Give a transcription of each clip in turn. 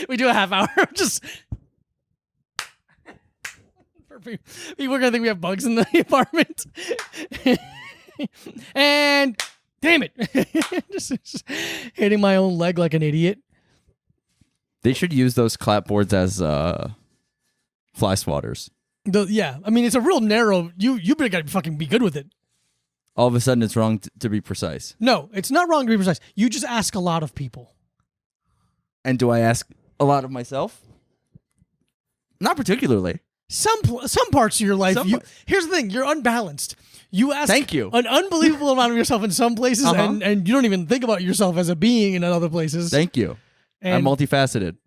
we do a half hour. Just people are gonna think we have bugs in the apartment. And damn it, just hitting my own leg like an idiot. They should use those clapboards as fly swatters. Yeah, I mean it's a real narrow. You better gotta fucking be good with it. All of a sudden, it's wrong to be precise. No, it's not wrong to be precise. You just ask a lot of people. And do I ask a lot of myself? Not particularly. Some parts of your life. Here's the thing: you're unbalanced. You ask Thank you. an unbelievable amount of yourself in some places, Uh-huh. and you don't even think about yourself as a being in other places. Thank you. And I'm multifaceted.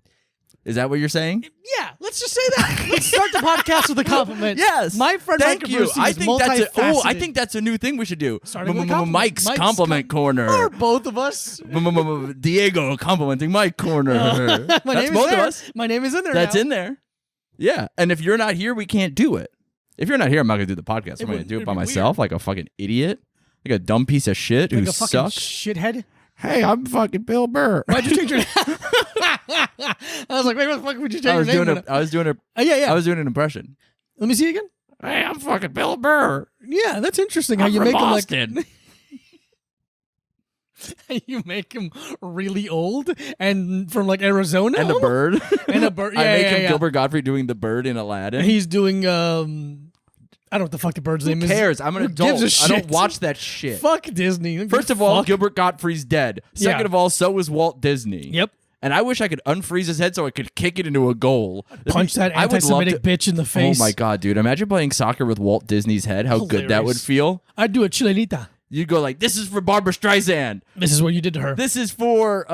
Is that what you're saying? yeah, let's just say that. Let's start the podcast with a compliment. Yes. My friend Thank Mike you. Bruce I is think multifaceted. I think that's a new thing we should do. Starting with a compliment. Mike's compliment corner. Or both of us. Diego complimenting Mike corner. My That's name is both there. of us. My name is in there. That's now. in there. Yeah. And if you're not here, we can't do it. If you're not here, I'm not going to do the podcast. I'm going to would- do it it'd by be myself like a fucking idiot. Like a dumb piece of shit Like who a fucking sucks. shithead. Hey, I'm fucking Bill Burr. Why'd you change your name? I was like, wait, what the fuck would you change your name? I was doing yeah. I was doing an impression. Let me see it again. Hey, I'm fucking Bill Burr. Yeah, that's interesting. How I'm you from make Boston. him you make him really old and from like Arizona And a bird. and a bird. Yeah, I make yeah, him yeah. Gilbert Godfrey doing the bird in Aladdin. He's doing I don't know what the fuck the bird's name Who is. cares? I'm an Who adult. gives a I don't shit? watch that shit. Fuck Disney. First of all, Fuck. Gilbert Gottfried's dead. Second Yeah. of all, so is Walt Disney. Yep. And I wish I could unfreeze his head so I could kick it into a goal. Punch that I would love anti-Semitic to- bitch in the face. Oh my god, dude! Imagine playing soccer with Walt Disney's head. How good that would Hilarious. feel. I'd do a chilenita. You'd go like, "This is for Barbara Streisand. This is what you did to her. This is for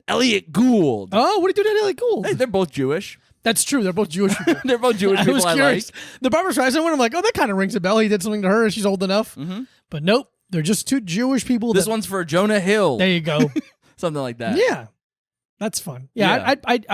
Elliot Gould." Oh, what do you do to Ellie Gould? Hey, they're both Jewish. That's true. They're both Jewish people. They're both Jewish I people. was I curious. like. The Barbara Streisand one, I'm like, oh, that kind of rings a bell. He did something to her and she's old enough. Mhm. But nope, they're just two Jewish people. This one's for Jonah Hill. There you go. Something like that. Yeah, that's fun. Yeah, Yeah.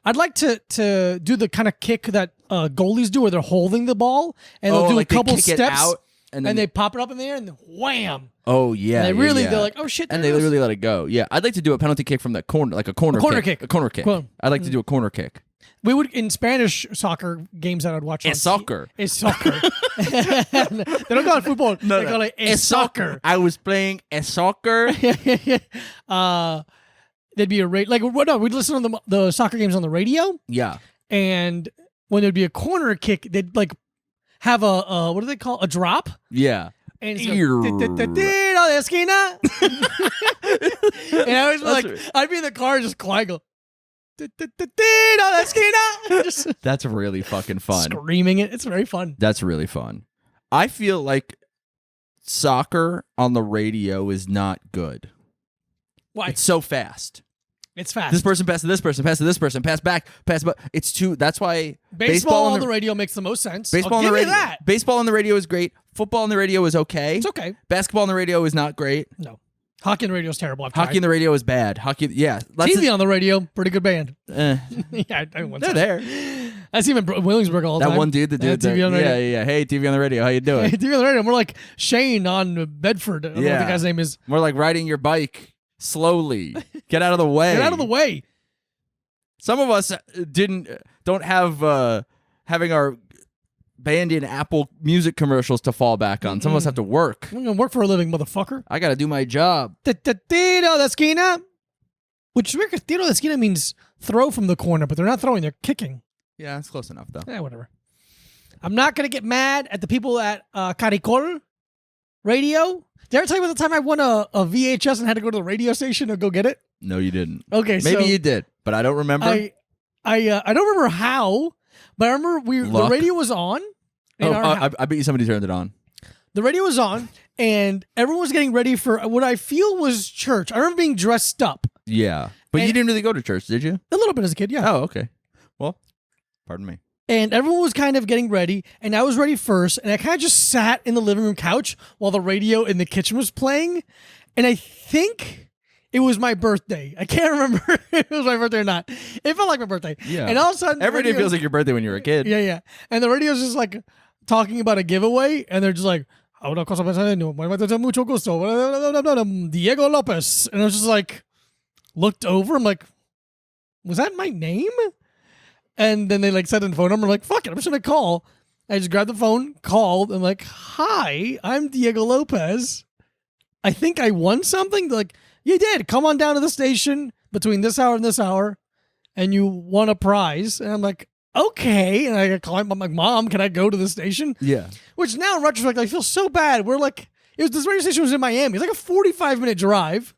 I'd like to do the kind of kick that goalies do, where they're holding the ball and they'll do like a couple they kick it steps out and then they pop it up in the air and then wham. Oh yeah. And they yeah, really yeah. they're like, oh shit, And there they it goes. really let it go. Yeah, I'd like to do a penalty kick from the corner, like a corner kick. A corner kick. Cool. I'd like to do a corner kick. We would in Spanish soccer games that I'd watch. It's soccer. It's soccer. They don't call it football. They call it It's soccer. I was playing a soccer. There'd be a rate like no, we'd listen to the soccer games on the radio, Yeah. and when there'd be a corner kick, they'd like have a what do they call a drop? Yeah. And it's Ear. go, "Tiro de esquina." And I was like, right. I'd be in the car just quiet, go, "Tiro de esquina," just That's really fucking fun. screaming it. It's very fun. That's really fun. I feel like soccer on the radio is not good. Why? It's so fast. It's fast. This person pass to this person, pass to this person, pass back, pass back. It's too. That's why Baseball on on the radio makes the most sense. baseball I'll on the give radio. you that. Baseball on the radio is great. Football on the radio is okay. It's okay. Basketball on the radio is not great. No. Hockey on the radio is terrible. I've Hockey on tried. the radio is bad. Hockey, yeah. TV on the radio, pretty good band. Eh, Yeah, I went they're to- there. I see him in Williamsburg all the That time. one dude, the dude, Yeah, TV on the radio. yeah. Hey, TV on the radio, how you doing? Hey, TV on the radio. More like Shane on Bedford. I don't know what Yeah. the guy's name is. More like riding your bike slowly. Get out of the way. Get out of the way. Some of us don't have having our band in Apple Music commercials to fall back on. Some of us have to work. I'm going to work for a living, motherfucker. I got to do my job. Tiro de esquina. Which tiro de esquina means throw from the corner, but they're not throwing, they're kicking. Yeah, it's close enough though. Whatever. I'm not going to get mad at the people at Caricol Radio. Did I ever tell you about the time I won a VHS and had to go to the radio station to go get it? No, you didn't. Okay, Maybe so you did, but I don't remember. I don't remember how, but I remember the Luck. radio was on. in our house. I bet you somebody turned it on. The radio was on, and everyone was getting ready for what I feel was church. I remember being dressed up Yeah, but you And- didn't really go to church, did you? a little bit as a kid, yeah. Oh, okay. Well, pardon me. And everyone was kind of getting ready, and I was ready first, and I kind of just sat in the living room couch while the radio in the kitchen was playing, and I think it was my birthday. I can't remember if it was my birthday or not. It felt like my birthday. Yeah. And all of a sudden, the Every day radio- feels like your birthday when you're a kid. Yeah, yeah. And the radio's just like talking about a giveaway, and they're just like, "Ahora cosa pasando, mucho gusto, Diego Lopez." And I was just like, looked over, I'm like, was that my name? And then they like said in the phone number, like, fuck it, I'm just gonna call. I just grabbed the phone, called, and like, hi, I'm Diego Lopez. I think I won something. They're like, you did. Come on down to the station between this hour and this hour, and you won a prize. And I'm like, okay. And I call him. I'm like, Mom, can I go to the station? Yeah. Which now in retrospect, I feel so bad. We're like, this radio station was in Miami. It's like a 45-minute drive.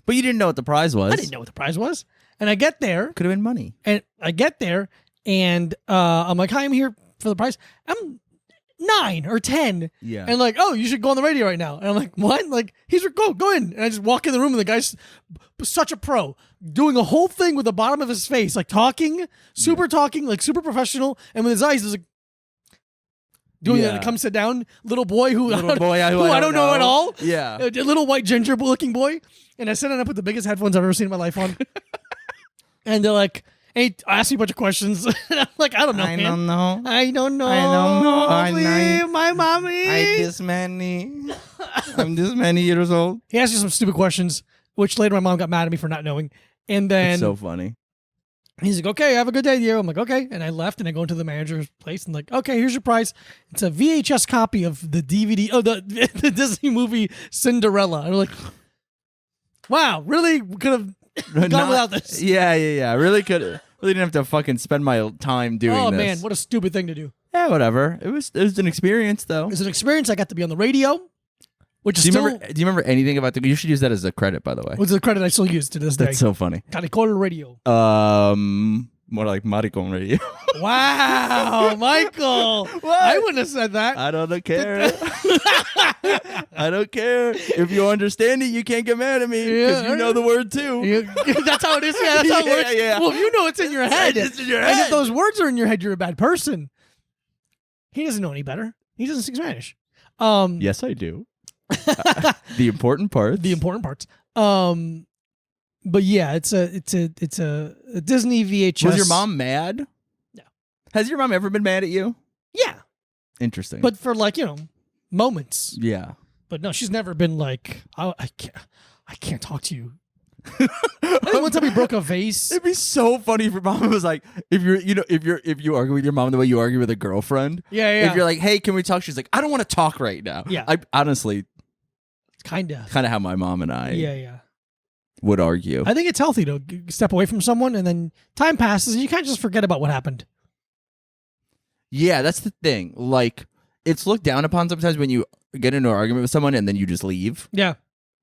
But you didn't know what the prize was. I didn't know what the prize was. And I get there. Could have been money. And I get there, and I'm like, hi, I'm here for the prize. I'm 9 or 10. Yeah. And like, oh, you should go on the radio right now. And I'm like, what? Like, he's like, go in. And I just walk in the room, and the guy's such a pro, doing a whole thing with the bottom of his face, like talking, like super professional. And with his eyes, he's like, doing that. Come sit down, little boy who I don't know at all. Yeah. A little white ginger looking boy. And I sit down and put the biggest headphones I've ever seen in my life on. And they're like, hey, ask me a bunch of questions. And I'm like, I don't know, man. I don't know. Please, my mommy. I'm this many years old. He asked you some stupid questions, which later my mom got mad at me for not knowing. And then It's so funny. he's like, okay, have a good day, Diego. I'm like, okay. And I left, and I go into the manager's place and like, okay, here's your prize. It's a VHS copy of the DVD, the Disney movie Cinderella. And I'm like, wow, really could have gone without this. Yeah. Really didn't have to fucking spend my time doing this. Oh, man, what a stupid thing to do. Yeah, whatever. It was an experience, though. It was an experience. I got to be on the radio, which is Do you remember anything about you should use that as a credit, by the way. which is a credit I still use to this day. That's so funny. Caricol Radio. More like Maricon Radio. Wow, Michael. What? I wouldn't have said that. I don't care. I don't care. If you understand it, you can't get mad at me because you know the word too. That's how it is. Yeah, that's how it works. Yeah. Well, if you know it's in your head. It's in your And if head. those words are in your head, you're a bad person. He doesn't know any better. He doesn't speak Spanish. Yes, I do. The important parts. The important parts. But yeah, it's a Disney VHS. Was your mom mad? No. Has your mom ever been mad at you? Yeah, Interesting. but for like moments. yeah. But no, she's never been like, I can't talk to you. One time we broke a vase. It'd be so funny if your mom was like, if you argue with your mom the way you argue with a girlfriend. Yeah. If you're like, hey, can we talk? She's like, I don't want to talk right now. Yeah. I honestly, kind of how my mom and I Yeah. would argue. I think it's healthy to step away from someone, and then time passes, and you can't just forget about what happened. Yeah, that's the thing. Like, it's looked down upon sometimes when you get into an argument with someone and then you just leave, Yeah.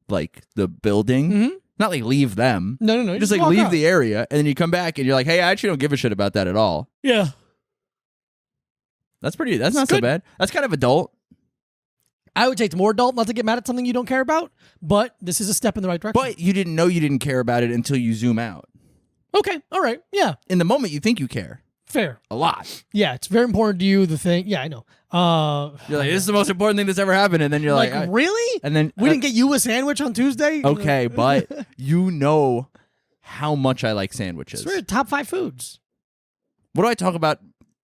like the building. Mm-hmm. Not like leave them. No. You just like walk leave out. the area, and then you come back and you're like, hey, I actually don't give a shit about that at all. Yeah. That's not so good. bad. That's kind of adult. I would take the more adult not to get mad at something you don't care about, but this is a step in the right direction. But you didn't know you didn't care about it until you zoom out. Okay. All right. Yeah. In the moment, you think you care Fair. a lot. Yeah. It's very important to you. The thing. Yeah, I know. You're like, this is the most important thing that's ever happened, and then you're like, really? and then We didn't get you a sandwich on Tuesday? okay, but you know how much I like sandwiches. It's top 5 foods. What do I talk about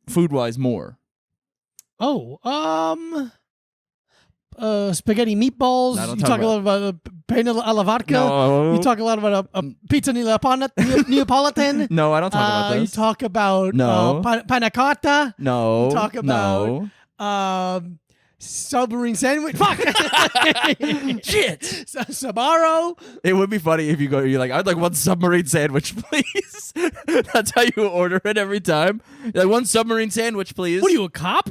food-wise more? Oh, spaghetti meatballs. I don't You talk talk a lot about penne alla vodka. No. You talk a lot about a pizza Neapolitan. No, I don't talk about You this. talk about No. panna cotta. No. You talk about submarine sandwich. Fuck. Shit. Sabaro. It would be funny if you're like, I'd like one submarine sandwich, please. That's how you order it every time. You're like, one submarine sandwich, please. What are you, a cop?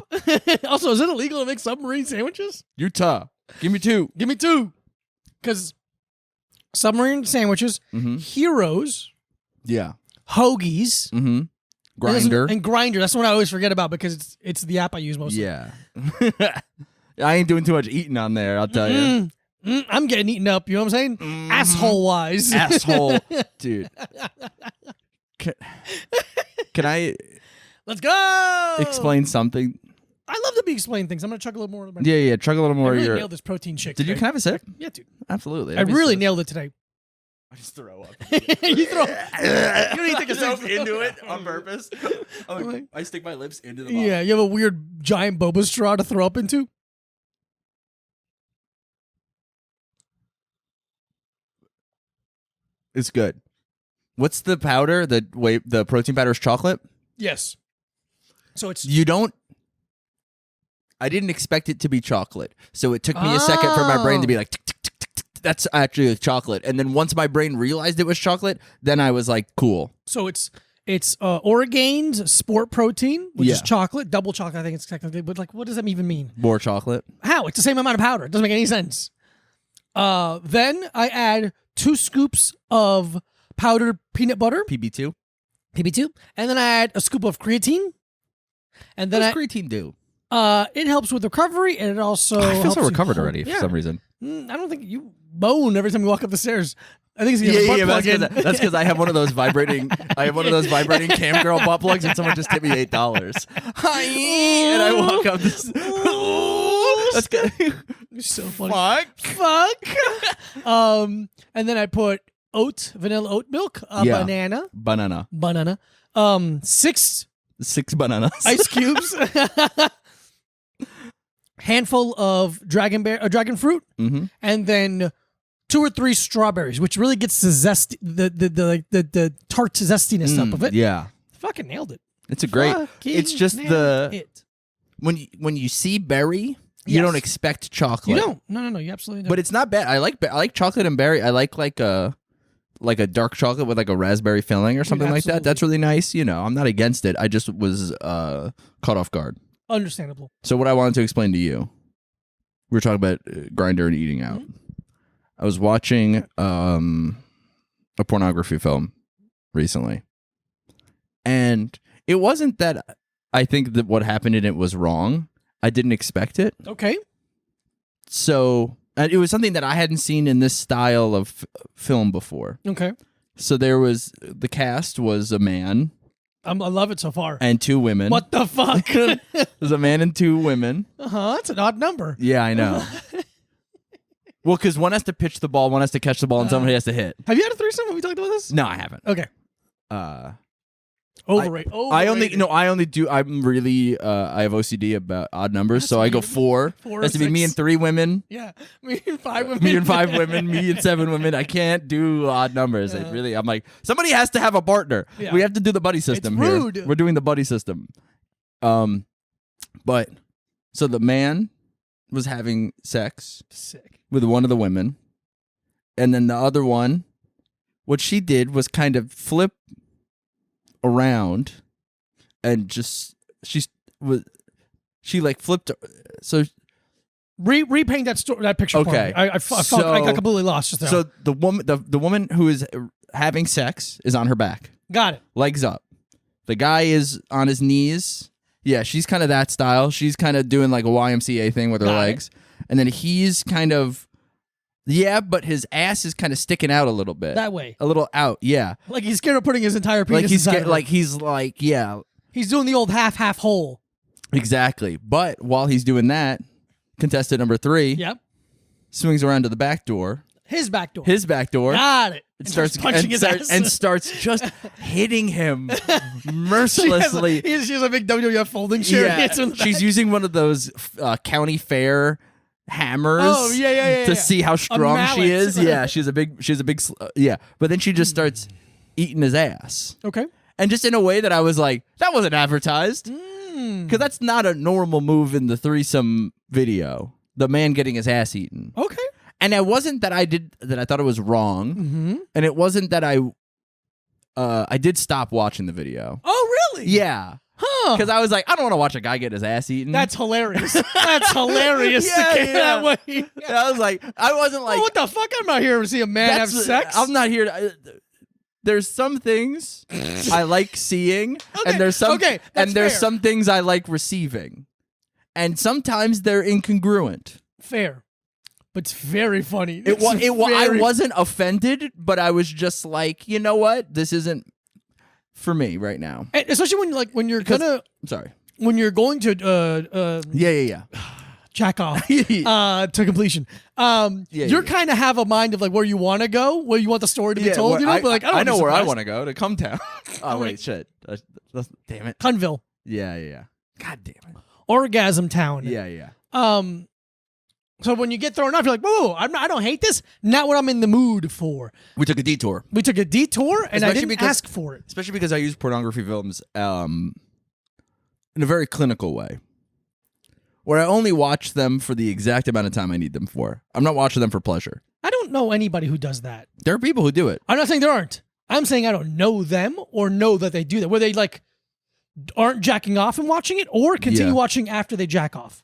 Also, is it illegal to make submarine sandwiches? Utah. Give me 2. Give me 2. Because submarine sandwiches, Mm-hmm. Heroes, Yeah. Hoagies, Mm-hmm. Grinder. and Grinder. That's the one I always forget about because it's the app I use mostly. Yeah. I ain't doing too much eating on there, I'll tell you. I'm getting eaten up. You know what I'm saying? Asshole wise. Asshole. Dude. Can I Let's go. explain something? I love to be explaining things. I'm gonna chug a little more. Yeah. Chug a little I more of really your. nailed this protein shake. Did you today. kind of have a sip? Yeah, dude. Absolutely. I really nailed it today. I just throw up. You throw. You don't even take a Myself sip. into it on purpose. I stick my lips into the bottle. Yeah, you have a weird giant boba straw to throw up into. It's good. What's the powder? The protein powder is chocolate? Yes. So it's You don't... I didn't expect it to be chocolate. So it took me a second for my brain to be like, tick, tick, tick, tick, tick, that's actually chocolate. And then once my brain realized it was chocolate, then I was like, cool. So it's Oregain's Sport Protein, which is Yeah. chocolate, double chocolate, I think it's technically, but like, what does that even mean? More chocolate? How? It's the same amount of powder. It doesn't make any sense. Then I add 2 scoops of powdered peanut butter, PB2? PB2, and then I add a scoop of creatine. And then What does creatine do? It helps with recovery, and it also I feel helps so you recovered hold- already for Yeah. some reason. I don't think you moan every time you walk up the stairs. I think it's a butt plug in. That's because I have one of those vibrating. I have one of those vibrating cam girl butt plugs, and someone just tipped me $8. Hi, and I walk up this. That's good. You're so funny. Fuck. And then I put vanilla oat milk, Yeah. banana, 6 6 bananas. ice cubes, handful of dragon fruit, Mm-hmm. and then 2 or 3 strawberries, which really gets the zest, the tart zestiness up of it. Yeah, Fucking nailed it. it's a great. Fucking It's just nailed it. when you see berry, you Yes. don't expect chocolate. You don't. No. You absolutely don't. But it's not bad. I like chocolate and berry. I like a dark chocolate with like a raspberry filling or something like that. absolutely. That's really nice. I'm not against it. I just was caught off guard. Understandable. So what I wanted to explain to you, we were talking about grinder and eating out. I was watching a pornography film recently, and it wasn't that I think that what happened in it was wrong. I didn't expect it. Okay. So it was something that I hadn't seen in this style of film before. Okay. So the cast was a man I love it so far. and 2 women. What the fuck? There's a man and 2 women. That's an odd number. Yeah, I know. Well, because one has to pitch the ball, one has to catch the ball, and somebody has to hit. Have you had a threesome? Have we talked about this? No, I haven't. Okay. Overrated. I only do. I'm really. I have OCD about odd numbers, so I go 4. 4 or It has to be me 6. and 3 women. Yeah. Me and 5 women. Me and 5 women. Me and 7 women. I can't do odd numbers. It really. I'm like, somebody has to have a partner. Yeah. We have to do the buddy system It's here. rude. We're doing the buddy system. But so the man was having sex Sick. with one of the women, and then the other one, what she did was kind of flip around and just she like flipped, so Repaint that picture for Okay. me. I got completely lost just now. so the woman who is having sex is on her back, Got it. legs up. The guy is on his knees. Yeah, she's kind of that style. She's kind of doing like a YMCA thing with her Got it. legs. And then he's kind of, but his ass is kind of sticking out a little bit. That way. A little out, yeah. Like he's scared of putting his entire penis Like he's inside of it. yeah, He's doing the old half hole. exactly. But while he's doing that, contestant number 3 Yep. swings around to the back door, His back door. his back door, Got it. and And starts punching his ass. and starts just hitting him She has mercilessly. she has a big WWF folding chair. Yeah, Hits her in the she's back. using one of those county fair hammers. Oh, yeah. To see how strong she mallet. is. Yeah, she's a big. Yeah, but then she just starts eating his ass, Okay. and just in a way that I was like, that wasn't advertised, because that's not a normal move in the threesome video. The man getting his ass eaten, Okay. and it wasn't that I thought it was wrong, and it wasn't that I did stop watching the video. Oh, really? Yeah. Huh. Because I was like, I don't want to watch a guy get his ass eaten. That's hilarious. That's hilarious Yeah, to get yeah. that way. And I was like, I wasn't like, Oh, what the fuck? I'm not here to see a man have sex. I'm not here to. There's some things I like seeing, and there's some okay, that's there's fair. some things I like receiving, and sometimes they're incongruent. Fair. But it's very funny. I wasn't offended, but I was just like, you know what? This isn't for me right now. And especially when you're I'm sorry. when you're going to Yeah. jack off to completion. You're kind of have a mind of like where you want to go, where you want the story to be told. well, But like I don't I know where I want want to go to come town. Oh wait, shit. Damn it. Cunville, Yeah. God damn it. Orgasm Town. Yeah. So when you get thrown off, you're like, whoa, I don't hate this. Not what I'm in the mood for. We took a detour. We took a detour, and I Especially didn't because- ask for it. Especially because I use pornography films in a very clinical way, where I only watch them for the exact amount of time I need them for. I'm not watching them for pleasure. I don't know anybody who does that. There are people who do it. I'm not saying there aren't. I'm saying I don't know them or know that they do that, where they like aren't jacking off and watching it, or continue Yeah. watching after they jack off.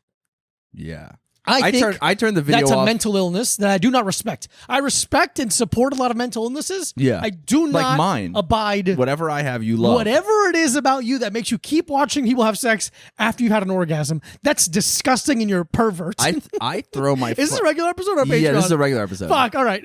Yeah. I think I turned the video that's a off. mental illness that I do not respect. I respect and support a lot of mental illnesses. Yeah. I do Like not mine. abide Whatever I have, you love. whatever it is about you that makes you keep watching people have sex after you've had an orgasm. That's disgusting and you're a pervert. I throw my. Is this a regular episode or Patreon? Yeah, this is a regular episode. Fuck, all right.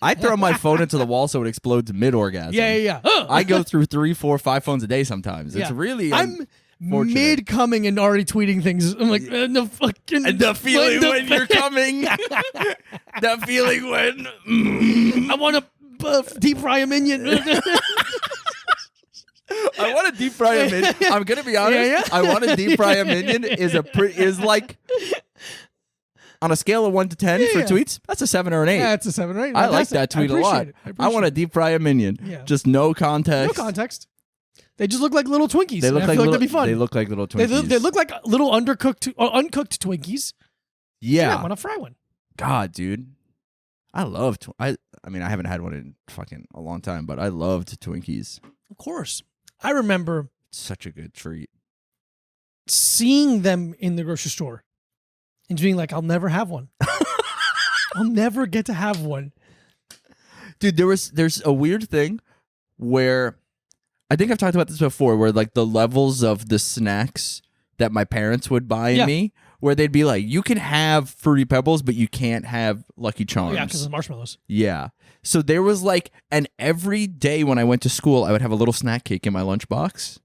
I throw my phone into the wall so it explodes mid-orgasm. Yeah. I go through 3, 4, 5 phones a day sometimes. It's Yeah. really. I'm fortunate. mid-coming and already tweeting things. I'm like, the fucking... And the feeling when you're coming. The feeling when. I want to deep fry a minion. I want to deep fry a minion. I'm gonna be honest. Yeah. I want to deep fry a minion is like on a scale of 1 to 10 for Yeah. tweets. That's a 7 or an 8. Yeah, it's a 7 or 8. I like that tweet a lot. I want to deep fry a minion. Yeah. Just no context. No context. They just look like little Twinkies. They look and I like feel little, that'd be fun. They look like little They Twinkies. look like little undercooked or uncooked Twinkies. Yeah. I want to fry one. God, dude. I love. I mean, I haven't had one in fucking a long time, but I loved Twinkies. Of course. I remember Such a good treat. seeing them in the grocery store and being like, I'll never have one. I'll never get to have one. Dude, there's a weird thing where I think I've talked about this before, where like the levels of the snacks that my parents would buy Yeah. me, where they'd be like, you can have Fruity Pebbles, but you can't have Lucky Charms. Yeah, because of marshmallows. Yeah. So there was like, and every day when I went to school, I would have a little snack cake in my lunchbox.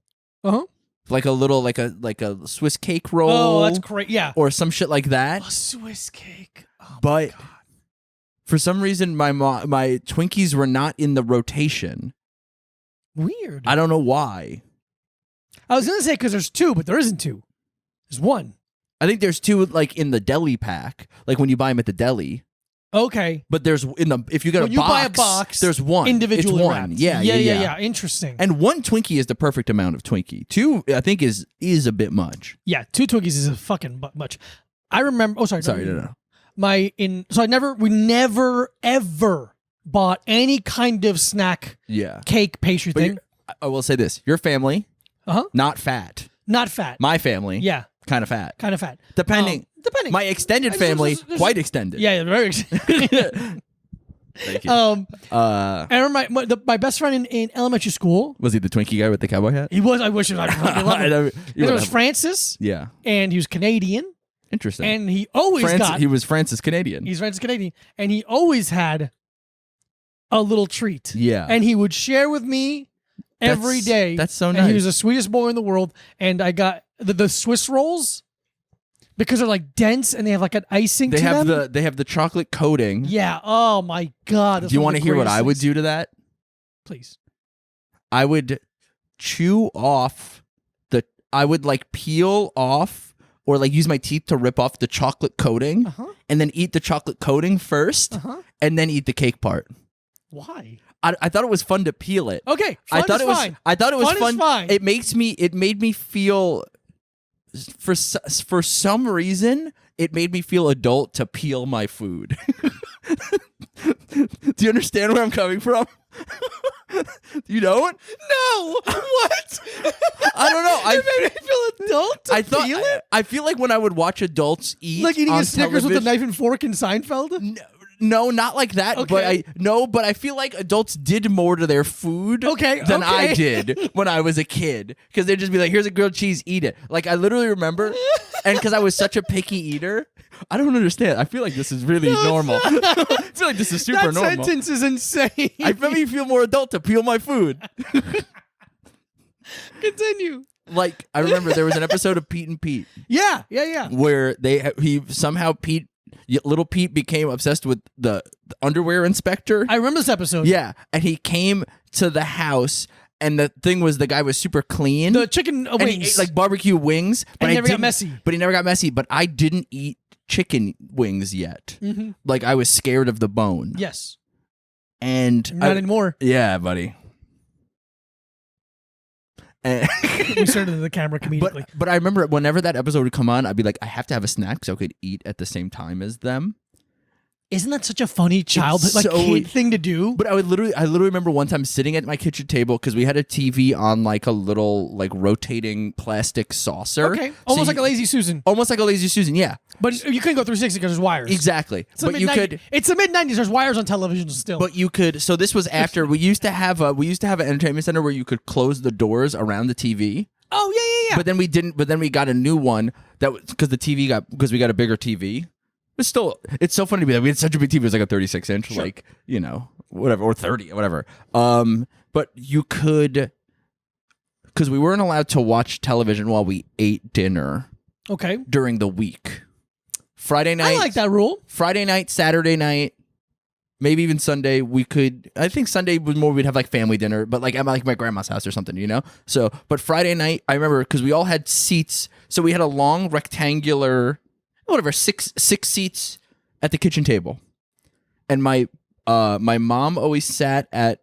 Uh-huh. Like a little, like a Swiss cake roll. Oh, that's great. Yeah. Or some shit like that. A Swiss cake. Oh, But my God. for some reason, my Twinkies were not in the rotation. Weird. I don't know why. I was going to say because there's 2, but there isn't 2. There's 1. I think there's 2 like in the deli pack, like when you buy them at the deli. Okay. But there's if you get When a you box, buy a box, there's one individually It's one. wrapped. Yeah. Interesting. And 1 Twinkie is the perfect amount of Twinkie. 2, I think, is a bit much. Yeah, 2 Twinkies is a fucking much. I remember. Oh, sorry. No. We never ever bought any kind of snack, Yeah. cake, pastry But thing. I will say this: your family, not fat. Not fat. My family, Yeah, kind of fat. kind of fat. Depending. Depending. My extended family, quite extended. Yeah, very extended. Thank you. I remember my best friend in elementary school. Was he the Twinkie guy with the cowboy hat? He was. I wish I love him. You There would was have- Francis, Yeah. and he was Canadian, Interesting. and he always got. He was Francis Canadian. He's Francis Canadian, and he always had a little treat. Yeah. And he would share with me every day. That's so And nice. he was the sweetest boy in the world. And I got the Swiss rolls because they're like dense and they have like an icing They to have them. the chocolate coating. Yeah. Oh my God. Do you want to hear what I would do to that? Please. I would chew off I would like peel off or like use my teeth to rip off the chocolate coating and then eat the chocolate coating first and then eat the cake part. Why? I thought it was fun to peel it. Okay. I thought is it was fine. I thought it was Fun is fun. fine. It made me feel for some reason it made me feel adult to peel my food. Do you understand where I'm coming from? You don't? No. What? I don't know. It made me feel adult to I thought peel it? I feel like when I would watch adults eat Like eating on a Snickers with a television- knife and fork in Seinfeld? No, not like that. Okay. But I feel like adults did more to their food than I did when I was a kid. Because they'd just be like, "Here's a grilled cheese, eat it." Like I literally remember, and because I was such a picky eater, I don't understand. I feel like this is really normal. I feel like this is super That normal. sentence is insane. I made me feel more adult to peel my food. Continue. Like I remember there was an episode of Pete and Pete Yeah. where little Pete became obsessed with the underwear inspector. I remember this episode. Yeah, and he came to the house, and the thing was the guy was super clean. The chicken and he wings. ate like barbecue wings, but And he never got didn't- messy. But he never got messy. But I didn't eat chicken wings yet. Mm-hmm. Like I was scared of the bone. Yes. And Not anymore. Yeah, buddy. And We started the camera comedically. but I remember whenever that episode would come on, I'd be like, I have to have a snack so I could eat at the same time as them. Isn't that such a funny childhood, like kid thing to do? But I literally remember one time sitting at my kitchen table because we had a TV on like a little like rotating plastic saucer. Okay, almost like a Lazy Susan. Almost like a Lazy Susan, yeah. But you couldn't go 360 because there's wires. Exactly. But you could. It's the mid-90s. There's wires on television still. But you could. So this was after we used to have an entertainment center where you could close the doors around the TV. Oh yeah. But then we didn't. But then we got a new one that because we got a bigger TV. But still, it's so funny to me that we had such a big TV. It was like a 36-inch, sure. Like, you know, whatever, or 30, whatever. But you could, because we weren't allowed to watch television while we ate dinner. Okay. During the week. Friday night. I like that rule. Friday night, Saturday night, maybe even Sunday. We could. I think Sunday was more. We'd have like family dinner, but like at my grandma's house or something, you know. So, but Friday night, I remember because we all had seats. So we had a long rectangular. Whatever, six seats at the kitchen table, and my mom always sat at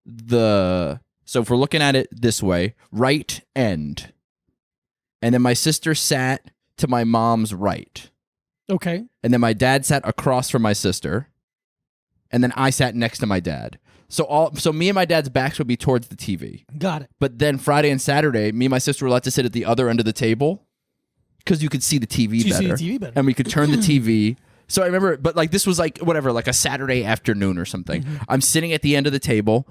the. So if we're looking at it this way, right end, and then my sister sat to my mom's right. Okay. And then my dad sat across from my sister, and then I sat next to my dad. So me and my dad's backs would be towards the TV. Got it. But then Friday and Saturday, me and my sister were allowed to sit at the other end of the table. Because you could see the TV better. And we could turn the TV. So I remember, but like this was like whatever, like a Saturday afternoon or something. Mm-hmm. I'm sitting at the end of the table,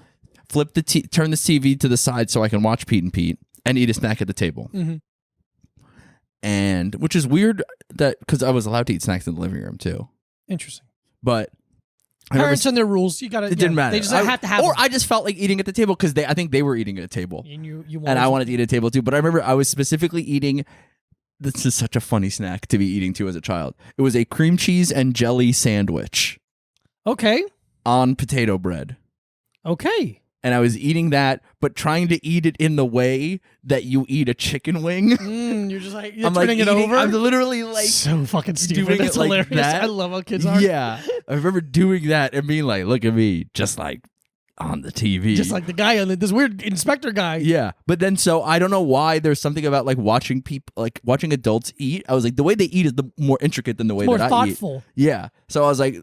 turn the TV to the side so I can watch Pete and Pete and eat a snack at the table. Mm-hmm. And which is weird that because I was allowed to eat snacks in the living room too. Interesting. But parents and their rules, you gotta. It didn't matter. They just have to have. Or them. I just felt like eating at the table because I think they were eating at a table, and I wanted to eat at a table too. But I remember I was specifically eating. This is such a funny snack to be eating too as a child. It was a cream cheese and jelly sandwich. Okay. On potato bread. Okay. And I was eating that, but trying to eat it in the way that you eat a chicken wing. You're just like, you're turning it over? I'm literally like... So fucking stupid. That's hilarious. Like that. I love how kids are. Yeah. I remember doing that and being like, look at me, just like... on the TV. Just like the guy on this weird inspector guy. Yeah. But then so I don't know why there's something about like watching adults eat. I was like, the way they eat is the more intricate than the way that I eat. More thoughtful. Yeah. So I was like,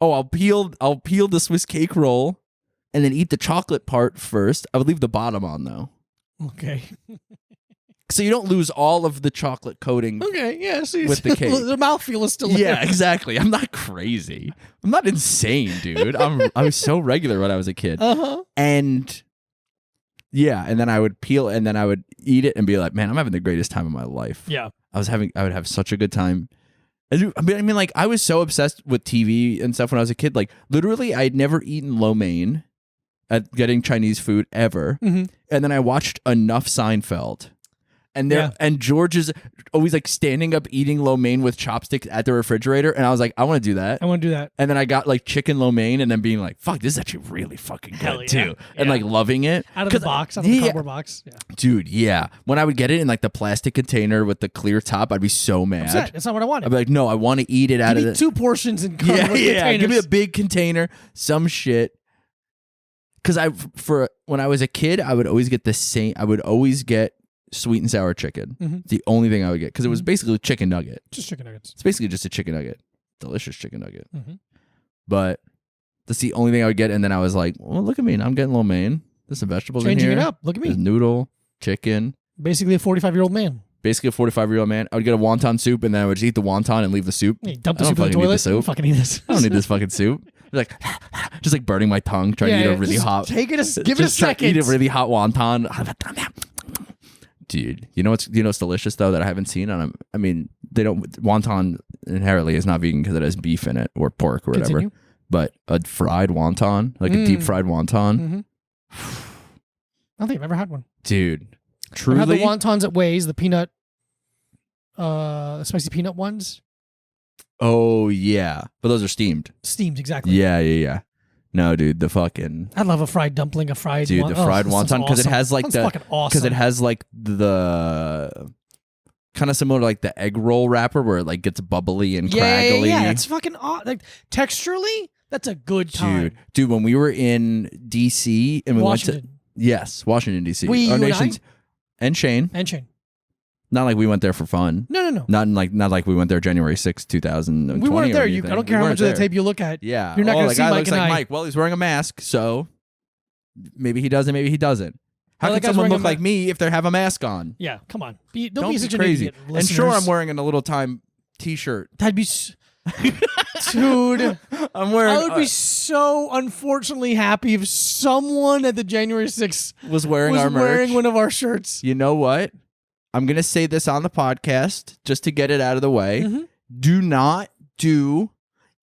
oh, I'll peel the Swiss cake roll and then eat the chocolate part first. I would leave the bottom on though. Okay. So you don't lose all of the chocolate coating. Okay, yeah. So with the cake, the mouthfeel is still there. Yeah, exactly. I'm not crazy. I'm not insane, dude. I was so regular when I was a kid. And yeah, and then I would peel, and then I would eat it and be like, man, I'm having the greatest time of my life. Yeah, I would have such a good time. I mean, like I was so obsessed with TV and stuff when I was a kid. Like literally, I'd never eaten lo mein at getting Chinese food ever, and then I watched enough Seinfeld. And George is always like standing up eating lo mein with chopsticks at the refrigerator, and I was like, I want to do that. And then I got like chicken lo mein, and then being like, fuck, this is actually really fucking good too, and like loving it out of the box, out of the cardboard box. Yeah. Dude, yeah. When I would get it in like the plastic container with the clear top, I'd be so mad. That's not what I wanted. I'd be like, no, I want to eat it out of the 2 portions in cardboard containers. Give me a big container, some shit. Because when I was a kid, I would always get the same. I would always get sweet and sour chicken. The only thing I would get because it was basically chicken nugget. Just chicken nuggets. It's basically just a chicken nugget. Delicious chicken nugget. But that's the only thing I would get. And then I was like, well, look at me. I'm getting lo mein. There's some vegetables in here. Changing it up. Look at me. There's noodle, chicken. Basically a 45-year-old man. Basically a 45-year-old man. I would get a wonton soup and then I would just eat the wonton and leave the soup. Hey, dump the soup in the toilet. Fucking eat this. I don't need this fucking soup. Like, just like burning my tongue trying to eat a really hot. Give it a second. Eat a really hot wonton. Dude, you know what's delicious though that I haven't seen on. I mean, they don't wonton inherently is not vegan because it has beef in it or pork or whatever. Continue. But a fried wonton, like a deep fried wonton. I don't think I've ever had one, dude. Truly, I've had the wontons at Ways, the peanut, spicy peanut ones. Oh yeah, but those are steamed. Steamed, exactly. Yeah. No, dude, the fucking. I love a fried dumpling, the fried wonton because it has like it has like the kind of similar to like the egg roll wrapper where it like gets bubbly and craggly. Yeah, it's fucking like texturally. That's a good time, dude. When we were in DC and we Washington. went to Washington DC, We, our you nation's and Shane. Not like we went there for fun. No. Not like we went there January 6th, 2020. We weren't there. I don't care how much of the there. tape you look at. Yeah. You're not going to the see guy Mike looks and like I. Mike. Well, he's wearing a mask, so maybe he doesn't, maybe he doesn't. How Well, can that guy's someone wearing look like me if they have a mask on? Yeah, come on. Don't Don't be be such crazy. an idiot, And sure, listeners. I'm wearing a little time t-shirt. That'd be... Dude, I'm wearing... I would be so unfortunately happy if someone at the January 6th was wearing our merch. wearing one of our shirts. You know what? I'm going to say this on the podcast just to get it out of the way. Mm-hmm. Do not do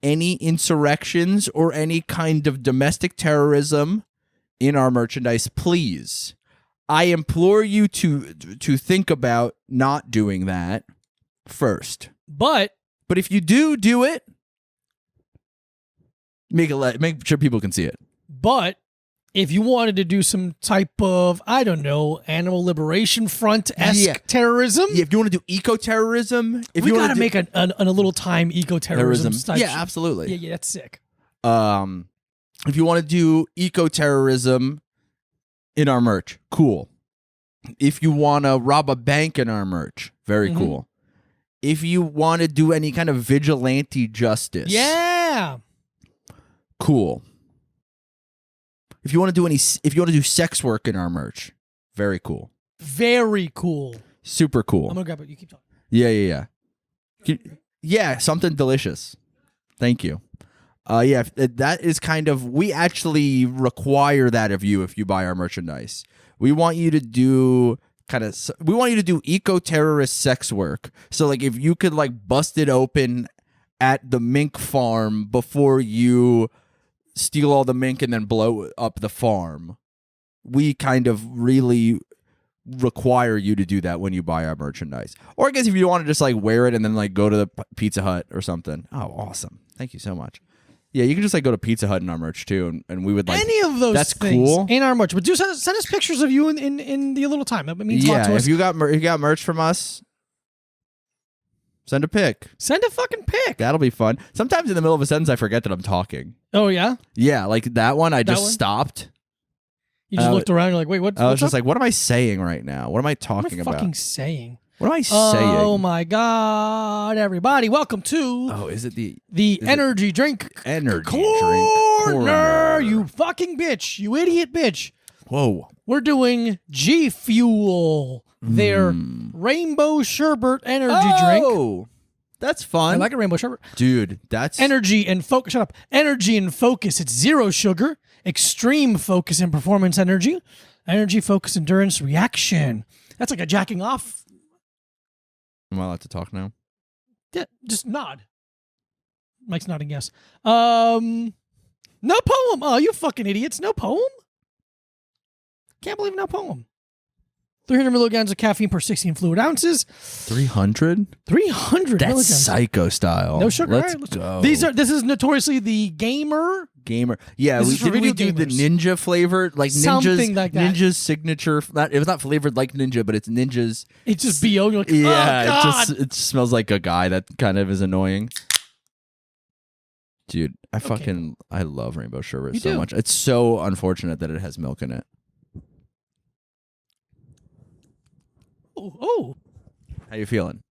any insurrections or any kind of domestic terrorism in our merchandise, please. I implore you to think about not doing that first. But if you do it, make sure people can see it. But if you wanted to do some type of, I don't know, animal liberation front-esque terrorism, if you want to do eco-terrorism, we got to make a little time eco-terrorism type yeah, shit. absolutely. Yeah, that's sick. If you want to do eco-terrorism in our merch, cool. If you want to rob a bank in our merch, very cool. If you want to do any kind of vigilante justice, yeah, cool. If you want to do sex work in our merch, very cool. Very cool. Super cool. I'm gonna grab it. You keep talking. Yeah. Yeah, something delicious. Thank you. Yeah, that is kind of, we actually require that of you if you buy our merchandise. We want you to do eco-terrorist sex work. So like if you could like bust it open at the mink farm before you steal all the mink and then blow up the farm, we kind of really require you to do that when you buy our merchandise. Or I guess if you want to just like wear it and then like go to the Pizza Hut or something. Oh, awesome. Thank you so much. Yeah, you can just like go to Pizza Hut in our merch too, and we would like any of those. That's things cool in our merch. But do send us pictures of you in the little time. That means a lot to us. If you got merch from us, send a pic. Send a fucking pic. That'll be fun. Sometimes in the middle of a sentence, I forget that I'm talking. Oh yeah. Yeah, like that one. I just stopped. You just looked around. You're like, wait, what? I was just like, what am I saying right now? What am I talking about? Fucking saying. What am I saying? Oh my god, everybody! Welcome to is it the energy drink corner? You fucking bitch! You idiot bitch! Whoa! We're doing G Fuel, their rainbow sherbet energy drink. Oh, that's fun. I like a rainbow sherbet, dude. That's energy and focus. Shut up. Energy and focus. It's 0 sugar, extreme focus and performance energy, energy, focus, endurance, reaction. That's like a jacking off. Am I allowed to talk now? Yeah, just nod. Mike's nodding yes. No poem. Oh, you fucking idiots. No poem? Can't believe no poem. 300 milligrams of caffeine per 16 fluid ounces. 300? 300 That's milligrams. psycho style. No sugar. Let's go. go. This is notoriously the gamer. Yeah, we do the ninja flavor, like something like that. Ninja's signature. It was not flavored like ninja, but it's Ninja's. It's just BO. You're like, yeah, oh, God. it smells like a guy that kind of is annoying. Dude, I love rainbow sherbet so much. It's so unfortunate that it has milk in it. Oh. How you feeling?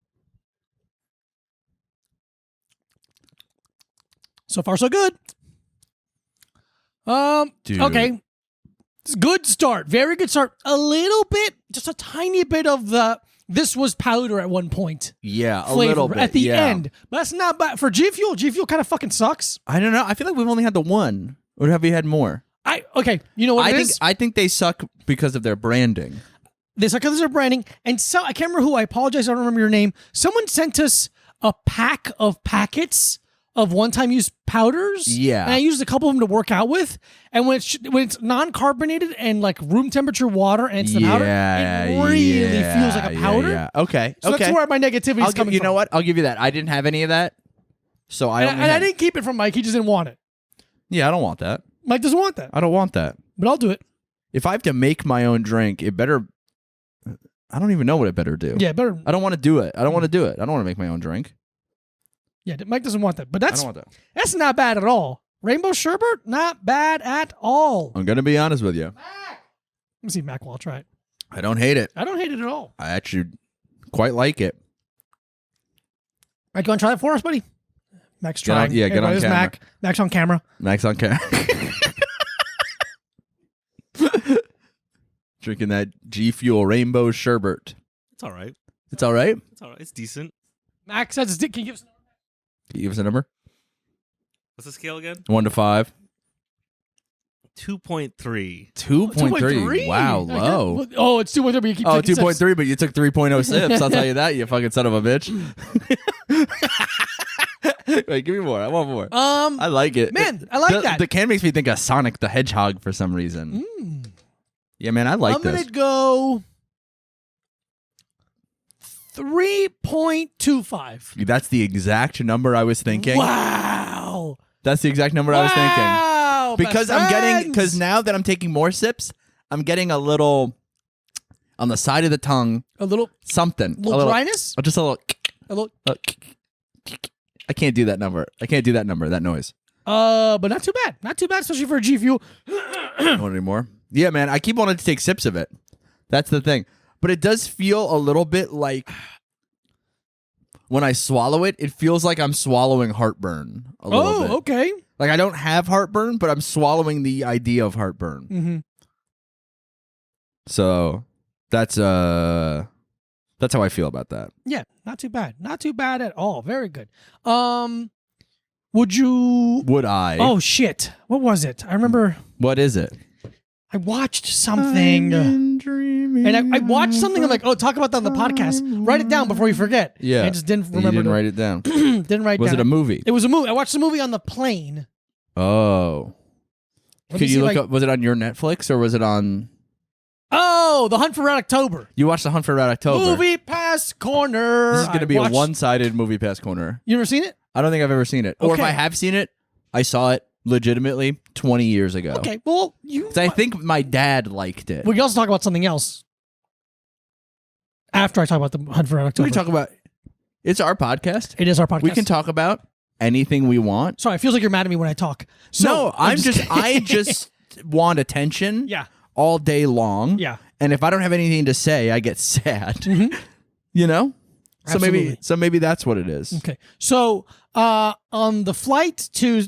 So far, so good. Dude. Okay. It's a good start. Very good start. A little bit, just a tiny bit of this was powder at one point. Yeah, a flavor little bit. at the end. But that's not bad. For G Fuel, G Fuel kind of fucking sucks. I don't know. I feel like we've only had the one. Or have we had more? Okay, you know what it is? I think they suck because of their branding. They suck because of their branding. And so, I can't remember who. I apologize. I don't remember your name. Someone sent us a pack of packets of one-time use powders. Yeah. And I used a couple of them to work out with. And when it's non-carbonated and like room temperature water and it's the powder, it really feels like a powder. Yeah. Okay. So that's where my negativity is coming from. You know what? I'll give you that. I didn't have any of that. So I didn't keep it from Mike. He just didn't want it. Yeah, I don't want that. Mike doesn't want that. I don't want that. But I'll do it. If I have to make my own drink, it better I don't even know what it better do. Yeah, better. I don't want to do it. I don't want to do it. I don't want to make my own drink. Yeah, Mike doesn't want that. But I don't want that. that's not bad at all. Rainbow sherbet, not bad at all. I'm gonna be honest with you. Let me see if Mac will try it. I don't hate it. I don't hate it at all. I actually quite like it. Mike, you want to try it for us, buddy? Mac's Get on- trying. yeah, get on There's camera. Mac. Mac's on camera. Max on camera. Drinking that G Fuel Rainbow Sherbet. It's all right. It's all right. It's all right. It's decent. Mac says, can you give us... Can you give us a number? What's the scale again? 1 to 5. 2.3. 2.3. Wow, low. Oh, it's 2.3, but you keep Oh, taking sips. 2.3, but you took 3.0 sips. I'll tell you that, you fucking son of a bitch. Wait, give me more. I want more. I like it. Man, I like that. The can makes me think of Sonic the Hedgehog for some reason. Yeah, man, I like I'm this. going to go 3.25. That's the exact number I was thinking. Wow. That's the exact number I was thinking. Wow. Because best I'm getting, friends. because now that I'm taking more sips, I'm getting a little, on the side of the tongue, A little something. little dryness? Just a little. A little... I can't do that number. I can't do that number, that noise. But not too bad. Not too bad, especially for a G Fuel. Want any more? Yeah, man. I keep wanting to take sips of it. That's the thing. But it does feel a little bit like when I swallow it, it feels like I'm swallowing heartburn a little bit. Okay. Like I don't have heartburn, but I'm swallowing the idea of heartburn. Mm-hmm. So that's how I feel about that. Yeah, not too bad. Not too bad at all. Very good. Would you... Would I? Oh, shit. What was it? I remember What is it? I watched something. And I watched something. I'm like, oh, talk about that on the podcast. Write it down before you forget. Yeah. I just didn't You remember. didn't write it down. Didn't write Was down. it a movie? It was a movie. I watched the movie on the plane. Oh. Let me Could see you if look I- up, was it on your Netflix or was it on... Oh, The Hunt for Red October. You watched The Hunt for Red October. Movie Pass Corner. This is going to I be a watched- one-sided movie pass corner. You ever seen it? I don't think I've ever seen it. Or if Okay. I have seen it, I saw it legitimately 20 years ago. Okay, well, you... 'Cause I think my dad liked it. We can also talk about something else after I talk about The Hunt for Red October. We talk about... It's our podcast. It is our podcast. We can talk about anything we want. Sorry, it feels like you're mad at me when I talk. So, No, I just want attention Yeah. all day long. Yeah. And if I don't have anything to say, I get sad. You know? Absolutely. So maybe that's what it is. Okay. So, on the flight to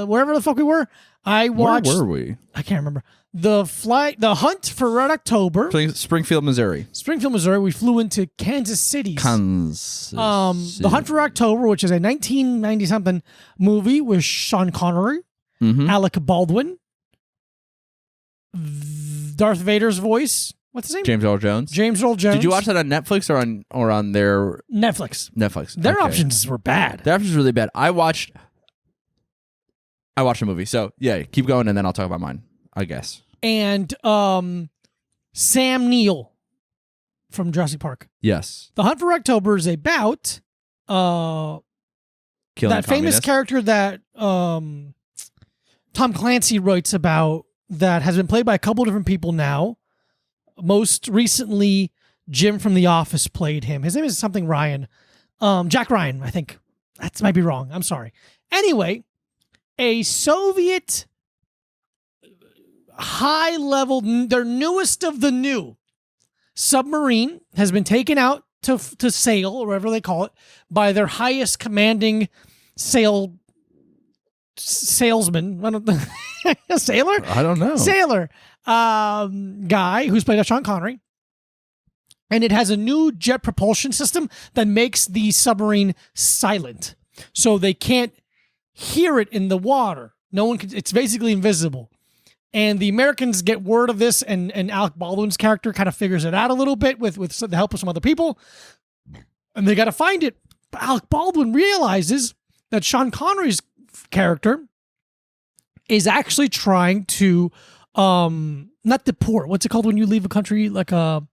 wherever the fuck we were, I watched... Where were we? I can't remember. The Hunt for Red October. Springfield, Missouri. Springfield, Missouri. We flew into Kansas City. Kansas. The Hunt for October, which is a 1990-something movie with Sean Connery, Mhm. Alec Baldwin, Darth Vader's voice. What's his name? James Earl Jones. James Earl Jones. Did you watch that on Netflix or on their Netflix? Netflix? Their Okay. options were bad. Their options were really bad. I watched a movie. So yeah, keep going and then I'll talk about mine, I guess. And Sam Neill from Jurassic Park. Yes. The Hunt for October is about Killing that famous communists. character that Tom Clancy writes about that has been played by a couple different people now. Most recently, Jim from The Office played him. His name is something Ryan. Jack Ryan, I think. That might be wrong. I'm sorry. Anyway, a Soviet high-level, their newest of the new submarine has been taken out to sail, or whatever they call it, by their highest commanding salesman. I don't a sailor? I don't know. Sailor guy who's played by Sean Connery. And it has a new jet propulsion system that makes the submarine silent. So they can't hear it in the water. No one can, it's basically invisible. And the Americans get word of this, and Alec Baldwin's character kind of figures it out a little bit with the help of some other people. And they got to find it. But Alec Baldwin realizes that Sean Connery's character is actually trying to not deport. What's it called when you leave a country like a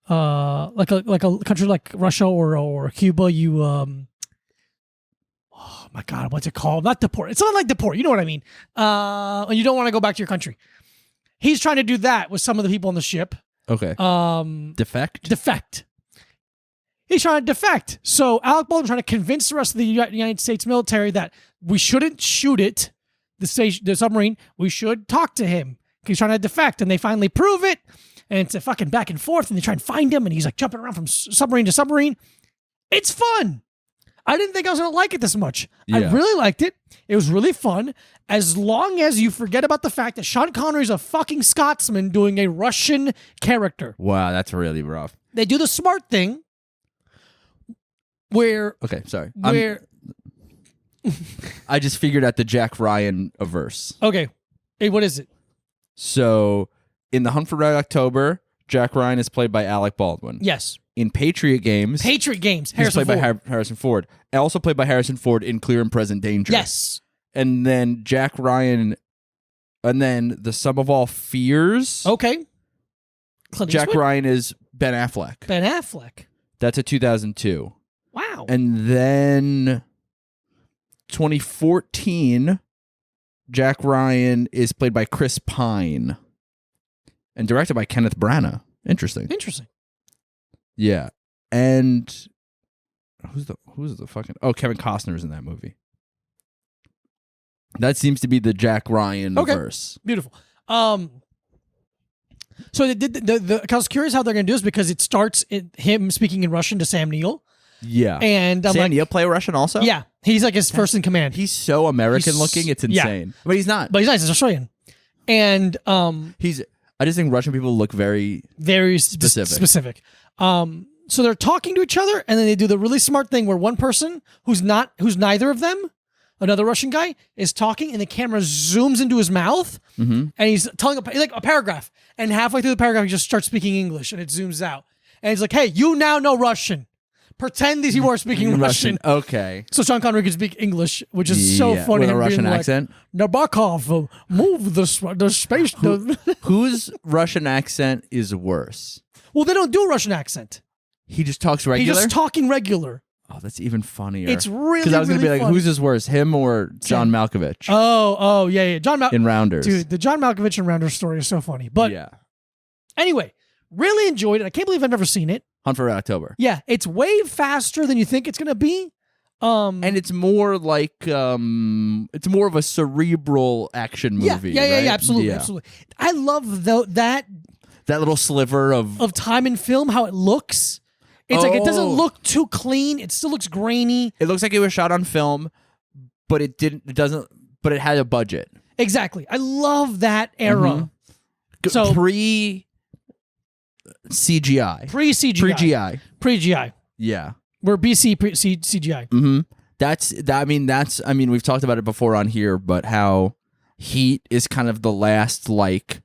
country like Russia or Cuba? You oh my God, what's it called? Not deport. It's not like deport. You know what I mean? And you don't want to go back to your country. He's trying to do that with some of the people on the ship, Okay. Defect? Defect. He's trying to defect. So Alec Baldwin's trying to convince the rest of the United States military that we shouldn't shoot it, the submarine. We should talk to him. He's trying to defect, and they finally prove it. And it's a fucking back and forth, and they try and find him, and he's like jumping around from submarine to submarine. It's fun. I didn't think I was going to like it this much. Yeah. I really liked it. It was really fun. As long as you forget about the fact that Sean Connery's a fucking Scotsman doing a Russian character. Wow, that's really rough. They do the smart thing where... Okay, sorry. Where... I just figured out the Jack Ryan averse. Okay. Hey, what is it? So, in The Hunt for Red October, Jack Ryan is played by Alec Baldwin. Yes. In Patriot Games, He's played by Harrison Ford. Also played by Harrison Ford in Clear and Present Danger. Yes. And then Jack Ryan, and then The Sum of All Fears. Okay. Clint Jack Eastwood? Ryan is Ben Affleck. Ben Affleck. That's a 2002. Wow. And then 2014, Jack Ryan is played by Chris Pine and directed by Kenneth Branagh. Interesting. Yeah. And who's the fucking Kevin Costner's in that movie. That seems to be the Jack Ryan verse. Beautiful. So they did I was curious how they're going to do this because it starts him speaking in Russian to Sam Neill. Yeah. And I'm Sam like, Neill play Russian also? yeah, he's like his first in command. He's so American looking, it's insane. But he's not. But he's nice, he's Australian. And I just think Russian people look very specific. So they're talking to each other, and then they do the really smart thing where one person who's neither of them, another Russian guy, is talking, and the camera zooms into his mouth, and he's telling like a paragraph, and halfway through the paragraph, he just starts speaking English, and it zooms out, and he's like, "Hey, you now know Russian. Pretend that you are speaking Russian." Okay. So Sean Connery can speak English, which is so funny. With a him Russian being accent. Like, Nabokov, move the space. Whose Russian accent is worse? Well, they don't do a Russian accent. He just talks regular? He's just talking regular. Oh, that's even funnier. It's really, because I was going to be like, who's his worse, him or John Malkovich? Oh, yeah. John Malkovich. In Rounders. Dude, the John Malkovich in Rounders story is so funny. But yeah. Anyway, really enjoyed it. I can't believe I've never seen it. Hunt for Red October. Yeah, it's way faster than you think it's going to be. And it's more like, it's more of a cerebral action movie. Yeah, right? absolutely. I love that little sliver of time in film, how it looks. It's like it doesn't look too clean. It still looks grainy. It looks like it was shot on film, but it didn't. It doesn't. But it had a budget. Exactly. I love that era. So pre CGI, pre GI. Yeah, we're BC pre CGI. I mean, we've talked about it before on here, but how Heat is kind of the last like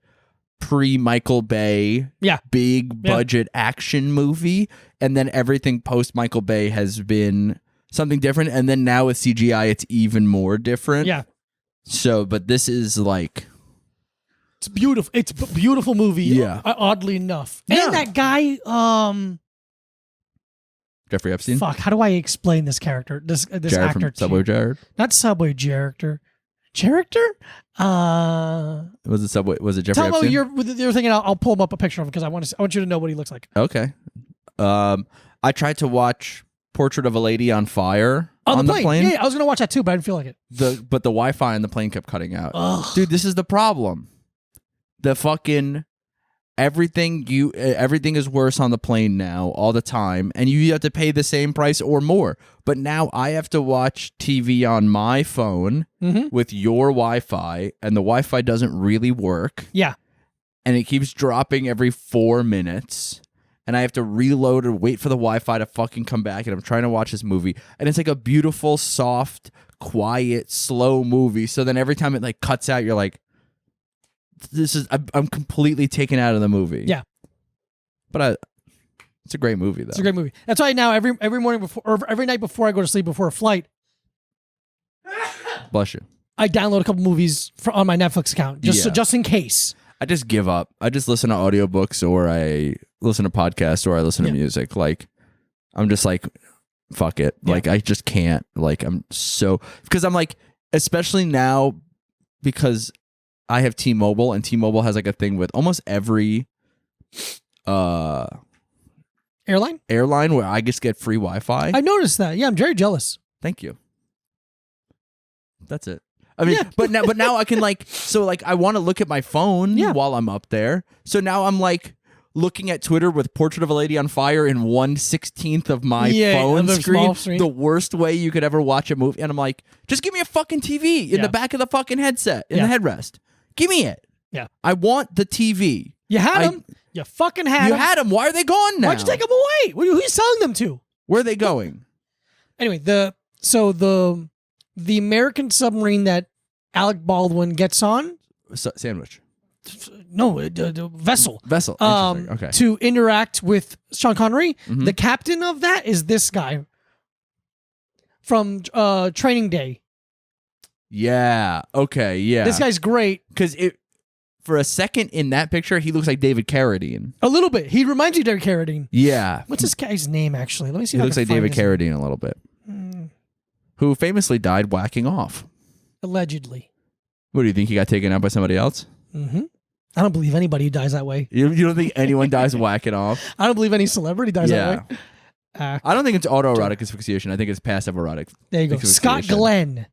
pre-Michael Bay big budget action movie, and then everything post-Michael Bay has been something different, and then now with CGI it's even more different. Yeah. So, but this is like... It's beautiful. It's a beautiful movie, yeah. Oddly enough. And that guy... Jeffrey Epstein? Fuck, how do I explain this character? This Jared actor. From Subway Jared? Not Subway Character. Was it Subway? Was it Jeffrey Epstein? Tell me you're thinking. I'll pull him up a picture of him because I want you to know what he looks like. Okay. I tried to watch Portrait of a Lady on Fire on the plane. Yeah, I was gonna watch that too, but I didn't feel like it. But the Wi-Fi on the plane kept cutting out. Ugh. Dude, this is the problem. The fucking everything is worse on the plane now all the time, and you have to pay the same price or more. But now I have to watch TV on my phone with your Wi-Fi, and the Wi-Fi doesn't really work. Yeah. And it keeps dropping every 4 minutes, and I have to reload and wait for the Wi-Fi to fucking come back, and I'm trying to watch this movie, and it's like a beautiful, soft, quiet, slow movie. So then every time it like cuts out, you're like, I'm completely taken out of the movie. Yeah. But it's a great movie, though. It's a great movie. That's why now every morning before, or every night before I go to sleep before a flight, Bless you. I download a couple movies on my Netflix account just in case. I just give up. I just listen to audiobooks, or I listen to podcasts, or I listen to music. Like, I'm just like, fuck it. Yeah. Like, I just can't. Like, because I'm like, especially now, because I have T-Mobile, and T-Mobile has like a thing with almost every Airline? where I just get free Wi-Fi. I noticed that. Yeah, I'm very jealous. Thank you. That's it. I mean, Yeah. but now I can I want to look at my phone while I'm up there. So now I'm looking at Twitter with Portrait of a Lady on Fire in 1/16 of my phone the small screen. The worst way you could ever watch a movie. And I'm like, just give me a fucking TV in the back of the fucking headset, in the headrest. Give me it. Yeah. I want the TV. You had them. You fucking had them. You had them. Why are they gone now? Why'd you take them away? Who are you selling them to? Where are they going? Anyway, the American submarine that Alec Baldwin gets on. Sandwich. No, the vessel. Vessel. Interesting. Okay. To interact with Sean Connery. Mhm. The captain of that is this guy from Training Day. Yeah. Okay. Yeah. This guy's great. Because for a second in that picture, he looks like David Carradine. A little bit. He reminds you of David Carradine. Yeah. What's this guy's name, actually? Let me see He if looks I like can David find his Carradine a little bit. name. Who famously died whacking off. Allegedly. What do you think? He got taken out by somebody else? Mm-hmm. I don't believe anybody who dies that way. You don't think anyone dies whacking off? I don't believe any celebrity dies that way. I don't think it's autoerotic asphyxiation. I think it's passive erotic. There you go. Scott asphyxiation. Glenn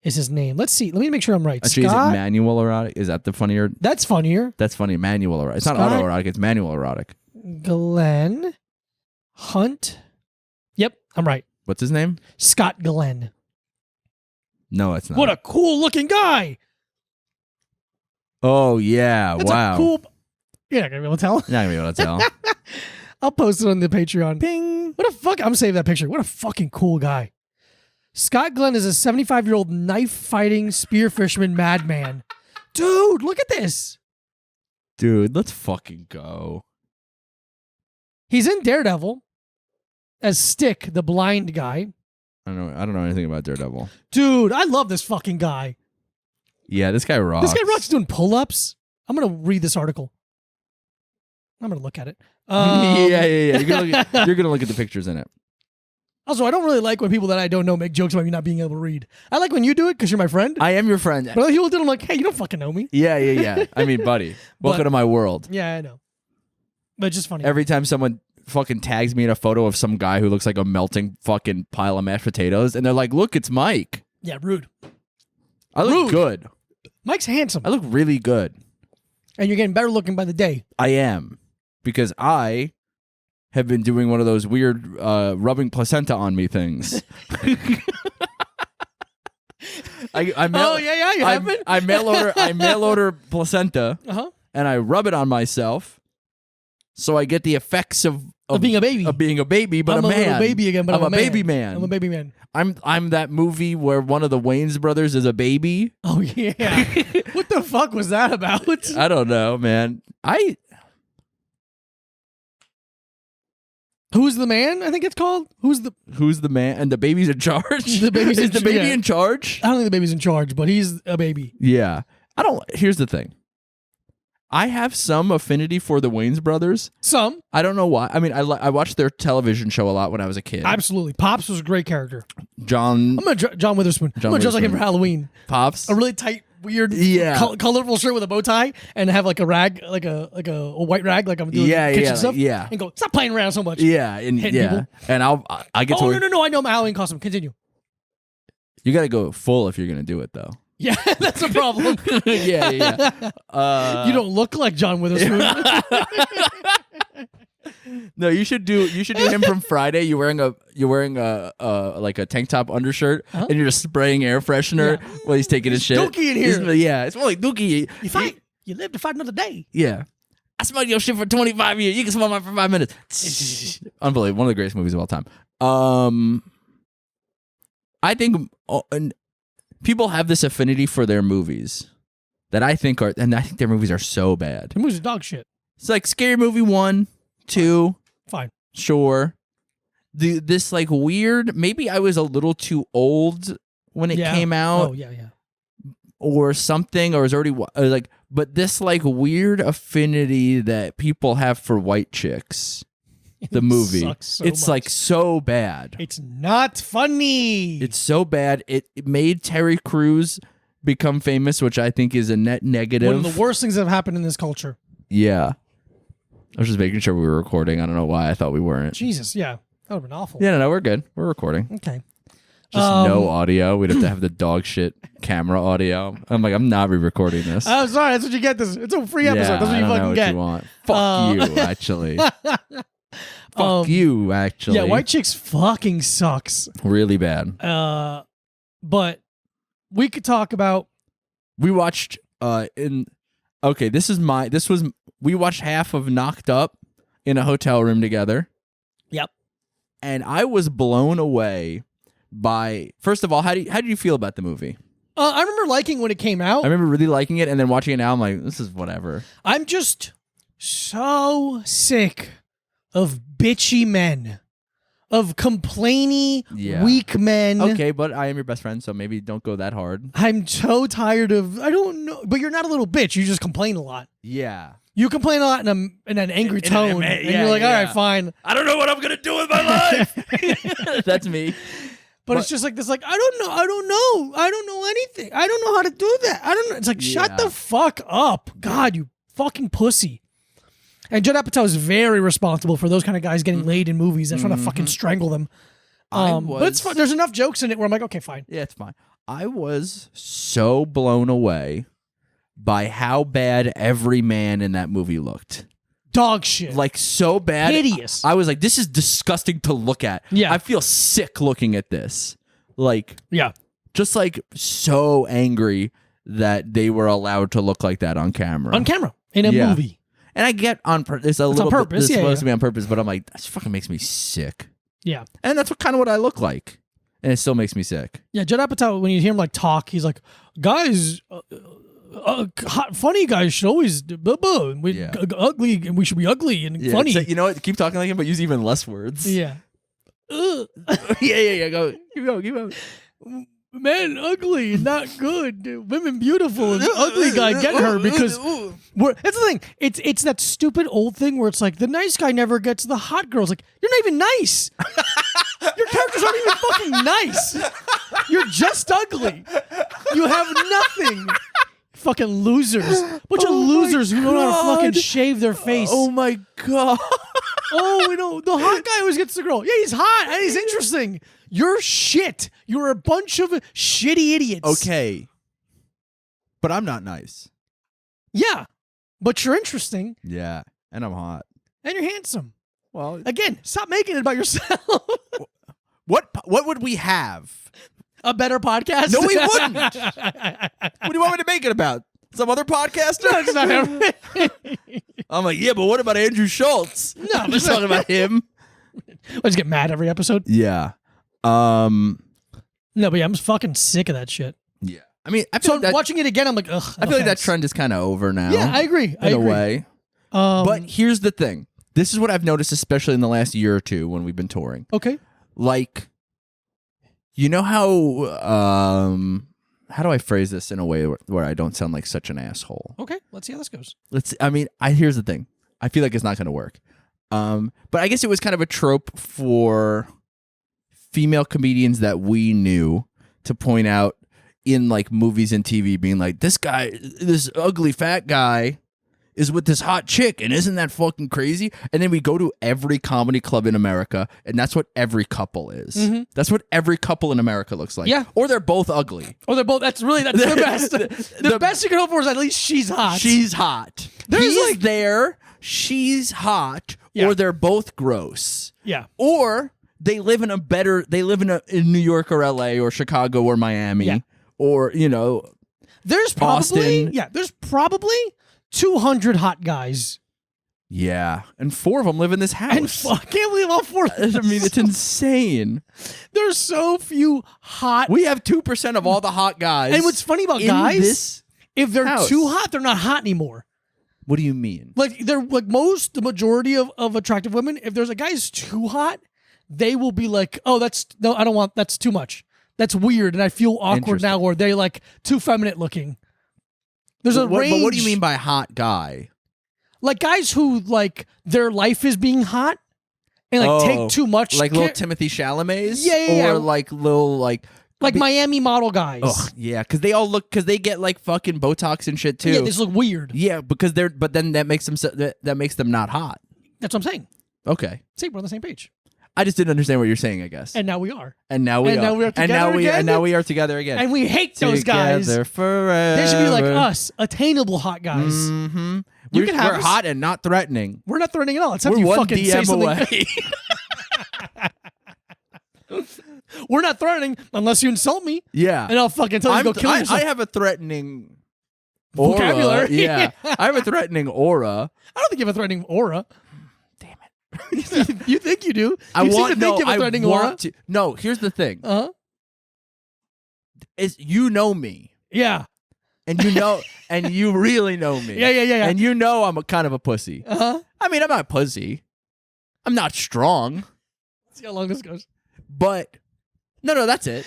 is his name. Let's see. Let me make sure I'm right. Actually, is it Scott. manual erotic? Is that the funnier? That's funnier. That's funny. Manual erotic. It's not Scott- autoerotic. It's manual erotic. Glenn Hunt. Yep, I'm right. What's his name? Scott Glenn. No, it's not. What a cool looking guy. Oh, yeah. That's wow. a cool. You're not gonna be able to tell. You're not going to be able to tell. I'll post it on the Patreon. Ping. What a fuck! I'm saving that picture. What a fucking cool guy. Scott Glenn is a 75-year-old knife-fighting spear fisherman madman. Dude, look at this. Dude, let's fucking go. He's in Daredevil as Stick, the blind guy. I don't know anything about Daredevil. Dude, I love this fucking guy. Yeah, this guy rocks. This guy rocks doing pull-ups. I'm gonna read this article. I'm gonna look at it. Yeah. You're gonna look at the pictures in it. Also, I don't really like when people that I don't know make jokes about me not being able to read. I like when you do it because you're my friend. I am your friend. But other people do it, I'm like, hey, you don't fucking know me. Yeah. I mean, buddy, welcome to my world. Yeah, I know. But it's just funny. Every time someone fucking tags me in a photo of some guy who looks like a melting fucking pile of mashed potatoes, and they're like, look, it's Mike. Yeah, rude. I look Rude. good. Mike's handsome. I look really good. And you're getting better looking by the day. I am. Because I have been doing one of those weird rubbing placenta on me things. I mail, you have been? I mail order placenta, Uh-huh. and I rub it on myself, so I get the effects of being a baby. Of being a baby, but I'm a man. little baby again, but I'm a man. baby man. I'm a baby man. I'm that movie where one of the Wayans brothers is a baby. Oh, yeah. What the fuck was that about? I don't know, man. Who's the man? I think it's called. Who's the man? And the baby's in charge? The baby's is in the baby yeah. in charge? I don't think the baby's in charge, but he's a baby. Yeah. Here's the thing. I have some affinity for the Wayans brothers. Some. I don't know why. I mean, I watched their television show a lot when I was a kid. Absolutely. Pops was a great character. John I'm gonna John Witherspoon. I'm gonna dress like him for Halloween. Pops. A really tight, weird, colorful shirt with a bow tie, and have like a rag, like a white rag, like I'm doing kitchen stuff. Yeah. And go, stop playing around so much. Yeah, and Hitting people. And I get to. No! I know my Halloween costume. Continue. You got to go full if you're gonna do it, though. Yeah, that's a problem. yeah. You don't look like John Witherspoon. No, you should do him from Friday. You're wearing a like a tank top undershirt, and you're just spraying air freshener while he's taking his shit. Dookie in here. It's more like Dookie. You live to fight another day. Yeah. I smelled your shit for 25 years. You can smell mine for 5 minutes. Unbelievable. One of the greatest movies of all time. I think people have this affinity for their movies that I think their movies are so bad. The movie's dog shit. It's like Scary Movie 1, 2. Fine. Sure. This like weird, maybe I was a little too old when it came out. Oh, yeah. Or something, or was already like, but this like weird affinity that people have for white chicks. The movie, sucks so it's much. like so bad. It's not funny. It's so bad. It made Terry Crews become famous, which I think is a net negative. One of the worst things that have happened in this culture. Yeah. I was just making sure we were recording. I don't know why I thought we weren't. Jesus, yeah. That would have been awful. Yeah, no, we're good. We're recording. Okay. Just no audio. We'd have to have the dog shit camera audio. I'm like, I'm not re-recording this. Oh, sorry. That's what you get. It's a free episode. Yeah, That's what you I don't know fucking what get. you want. Fuck you, actually. Fuck you, actually. Yeah, White Chicks fucking sucks. Really bad. But we could talk about. We watched we watched half of Knocked Up in a hotel room together. Yep. And I was blown away by, first of all, how did you feel about the movie? I remember liking when it came out. I remember really liking it, and then watching it now, I'm like, this is whatever. I'm just so sick of bitchy men, of complainy, weak men. Okay, but I am your best friend, so maybe don't go that hard. I'm so tired of, I don't know, but you're not a little bitch. You just complain a lot. Yeah. You complain a lot in an angry tone, and you're like, all right, fine. I don't know what I'm going to do with my life. That's me. But it's just like this, like, I don't know anything. I don't know how to do that. I don't know. It's like, shut the fuck up. God, you fucking pussy. And Judd Apatow is very responsible for those kind of guys getting laid in movies and trying to fucking strangle them. But it's fun. There's enough jokes in it where I'm like, okay, fine. Yeah, it's fine. I was so blown away by how bad every man in that movie looked. Dog shit. Like, so bad. Hideous. I was like, this is disgusting to look at. Yeah. I feel sick looking at this. Like, yeah. Just like so angry that they were allowed to look like that on camera. On camera. In a movie. And I get on purpose. It's on purpose. It's supposed to be on purpose, but I'm like, this fucking makes me sick. Yeah. And that's kind of what I look like. And it still makes me sick. Yeah, Judd Apatow, when you hear him like talk, he's like, guys, funny guys should always ugly, and we should be ugly and funny. So, you know what? Keep talking like him, but use even less words. Yeah. yeah. Go. Keep going. Men ugly and not good. Women beautiful and ugly guy get her because that's the thing. It's that stupid old thing where it's like the nice guy never gets the hot girls. Like, you're not even nice. Your characters aren't even fucking nice. You're just ugly. You have nothing. Fucking losers. Bunch of losers who don't know how to fucking shave their face. Oh my god. Oh, we know the hot guy always gets the girl. Yeah, he's hot and he's interesting. You're shit. You're a bunch of shitty idiots. Okay. But I'm not nice. Yeah. But you're interesting. Yeah. And I'm hot. And you're handsome. Well, again, stop making it about yourself. What would we have? A better podcast? No, we wouldn't. What do you want me to make it about? Some other podcaster? No, it's not him. I'm like, yeah, but what about Andrew Schultz? No, I'm just talking about him. I just get mad every episode. Yeah. No, but yeah, I'm fucking sick of that shit. Yeah. I mean, I feel like watching it again, I'm like, ugh. I feel like that trend is kind of over now. Yeah, I agree. In a way. But here's the thing. This is what I've noticed, especially in the last year or two when we've been touring. Okay. Like, you know how do I phrase this in a way where I don't sound like such an asshole? Okay, let's see how this goes. Here's the thing. I feel like it's not going to work. But I guess it was kind of a trope for female comedians that we knew to point out in like movies and TV, being like, this ugly fat guy is with this hot chick, and isn't that fucking crazy? And then we go to every comedy club in America, and that's what every couple is. Mm-hmm. That's what every couple in America looks like. Yeah. Or they're both ugly. Or they're both, that's the best. The best you can hope for is at least she's hot. She's hot. He's there, she's hot, or they're both gross. Yeah. Or they live in in New York or LA or Chicago or Miami or, there's probably, Boston. there's probably 200 hot guys. Yeah. And 4 of them live in this house. And I can't believe all 4 of them. I mean, it's insane. There's so few hot. We have 2% of all the hot guys. And what's funny about guys, if they're too hot, they're not hot anymore. What do you mean? Like, they're like the majority of attractive women, if there's a guy who's too hot, they will be like, oh, I don't want, that's too much. That's weird. And I feel awkward now, or they're like too feminine looking. There's a range. But what do you mean by hot guy? Like guys who like their life is being hot and like take too much. Like little Timothy Chalamet's? Yeah. Or like little like Like Miami model guys. Ugh, yeah, because they get like fucking Botox and shit too. Yeah, they just look weird. Yeah, because but then that makes them not hot. That's what I'm saying. Okay. See, we're on the same page. I just didn't understand what you're saying, I guess. And now we are. And now we are. Now we're together again? And now we are together again. And we hate those guys. Together forever. They should be like us, attainable hot guys. Mm-hmm. You can have we're us. hot and not threatening. We're not threatening at all. Except We're you one fucking say DM something. away. We're not threatening unless you insult me. Yeah. And I'll fucking tell you to go kill yourself. I have a threatening vocabulary. Aura. Yeah. I have a threatening aura. I don't think you have a threatening aura. Damn it. You think you do? I you seem want to think you have a threatening aura. No, here's the thing. Uh-huh. Is you know me. Yeah. And you know and you really know me. Yeah. And you know I'm a kind of a pussy. Uh-huh. I mean, I'm not a pussy. I'm not strong. Let's see how long this goes. But no, that's it.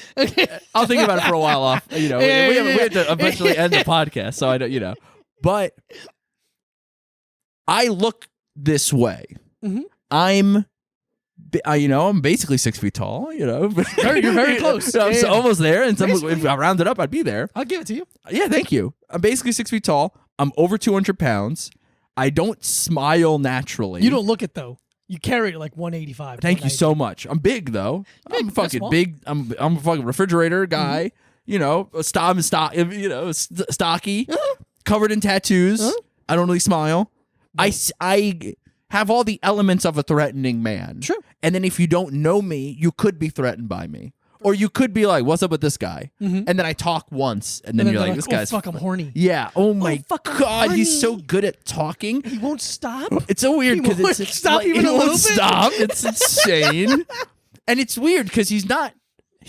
I'll think about it for a while off. You know, Yeah, we yeah. have to eventually end the podcast, so I don't, you know. But I look this way. Mhm. I'm basically 6 feet tall. You know, You're very close. I'm Yeah. almost there, and Basically. if I round it up, I'd be there. I'll give it to you. Yeah, thank you. I'm basically 6 feet tall. I'm over 200 pounds. I don't smile naturally. You don't look it though. You carry it like 185. Thank you so much. I'm big though. Big, I'm not fucking small. big. I'm a fucking refrigerator guy. You know, stocky, covered in tattoos. I don't really smile. I have all the elements of a threatening man. True. And then if you don't know me, you could be threatened by me. Or you could be like, what's up with this guy? And then I talk once, and then you're like, this guy's... fuck, I'm horny. Yeah. Oh my fuck, I'm God, he's horny. so good at talking. He won't stop. It's so weird He because won't it's stop like, even he a won't little bit? stop. It's insane. And it's weird because he's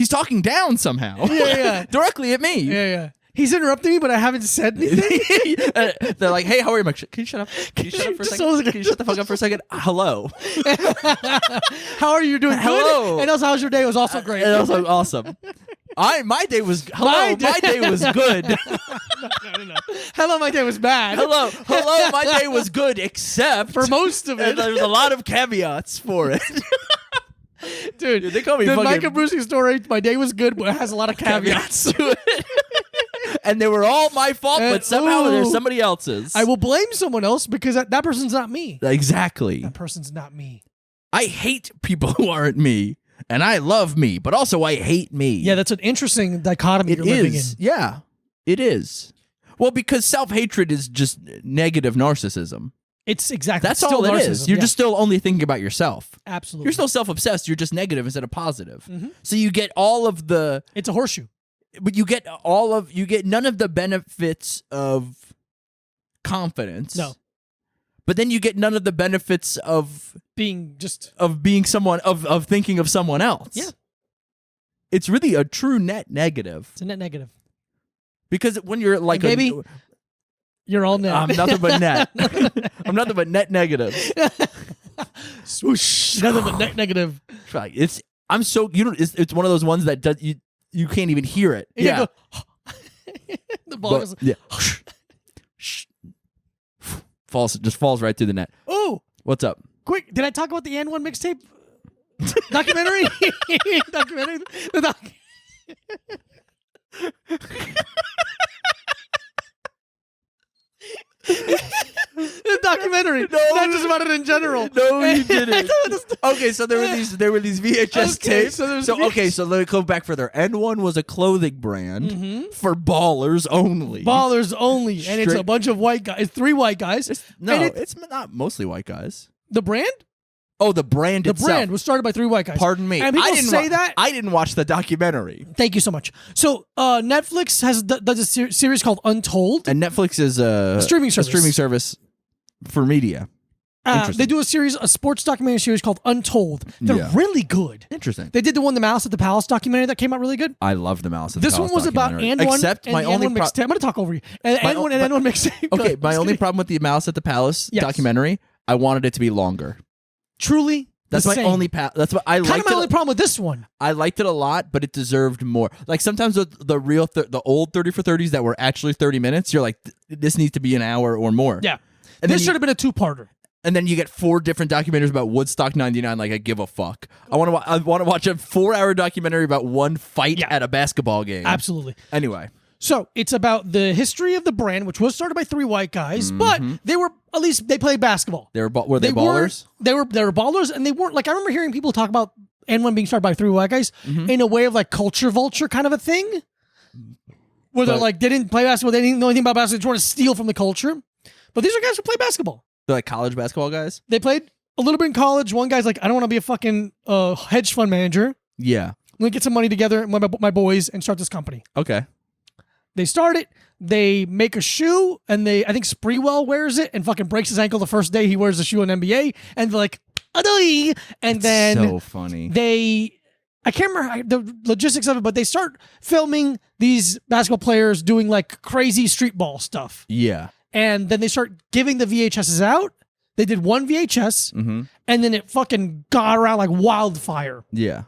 talking down somehow. Yeah. Directly at me. Yeah. He's interrupting me, but I haven't said anything. They're like, hey, how are you? I'm like, can you shut up? Can you shut up for a second? Can you shut the fuck up for a second? Hello. How are you doing? Good? Hello. And also, how's your day? It was also great. And also awesome. My day was my day was good. No. Hello, my day was bad. Hello, my day was good, except For most of it. and there's a lot of caveats for it. Dude, They call me the fucking Micah Brucey story, my day was good, but it has a lot of caveats. to it. And they were all my fault, And- but somehow they're ooh. somebody else's. I will blame someone else because that person's not me. Exactly. That person's not me. I hate people who aren't me, and I love me, but also I hate me. Yeah, that's an interesting dichotomy it you're living in. is. Yeah, it is. Well, because self-hatred is just negative narcissism. It's exactly. That's it's still all it is. narcissism, You're yeah. just still only thinking about yourself. Absolutely. You're still self-obsessed. You're just negative instead of positive. Mhm. So you get all of the, It's a horseshoe. but you get none of the benefits of confidence. No. But then you get none of the benefits of Being just. being someone of thinking of someone else. Yeah. It's really a true net negative. It's a net negative. Because when you're like Hey, baby, you're all net. I'm nothing but net. I'm nothing but net negative. Swoosh. Nothing but net negative. Like, it's one of those ones that does you can't even hear it. You Yeah. go, the ball goes. Yeah. falls right through the net. Oh, What's up? quick! Did I talk about the N1 mixtape documentary? The the documentary. No. Not just about it in general. No, you didn't. Okay, so there were these VHS Okay, tapes. so there's So let me go back further. N1 was a clothing brand for ballers only. Ballers only, and it's a Straight- bunch of white guys. It's 3 white guys. No, And it's not mostly white guys. the brand. Oh, the brand The itself. brand was started by 3 white guys. Pardon me. And people I didn't say that. I didn't watch the documentary. Thank you so much. So Netflix does a series called Untold. And Netflix is a Streaming service. streaming service for media. Interesting. They do a sports documentary series called Untold. They're Yeah. really good. Interesting. They did the Mouse at the Palace documentary that came out really good. I love the Mouse. At the This one Palace was about documentary. N1 Except and my the only N1 mixtape. I'm going to talk over you. And My N1 and N1 mixtape. Okay, Go my ahead. only problem with the Mouse at the Palace Yes. documentary, I wanted it to be longer. Truly, That's the my same. only that's what I Kind liked of my only it. problem with this one. I liked it a lot, but it deserved more. Like sometimes the real the old 30 for 30s that were actually 30 minutes, you're like, this needs to be an hour or more. Yeah. And This then should have been a 2-parter. And then you get 4 different documentaries about Woodstock 99. Like, I give a fuck. I want to watch a 4-hour documentary about one fight at a basketball game. Absolutely. Anyway. So it's about the history of the brand, which was started by 3 white guys, but they were, at least they played basketball. Were they ballers? They were ballers, and they weren't, like, I remember hearing people talk about N1 being started by 3 white guys in a way of like culture vulture kind of a thing. Where they're like, they didn't play basketball, they didn't know anything about basketball, they just want to steal from the culture. But these are guys who play basketball. They're like college basketball guys? They played a little bit in college. One guy's like, I don't want to be a fucking hedge fund manager. Yeah. Let me get some money together, my boys, and start this company. Okay. They start it. They make a shoe, and I think Spreewell wears it and fucking breaks his ankle the first day he wears the shoe in NBA. And they're like, adoy! And then so funny. I can't remember the logistics of it, but they start filming these basketball players doing like crazy street ball stuff. Yeah. And then they start giving the VHSs out. They did one VHS, and then it fucking got around like wildfire. Yeah.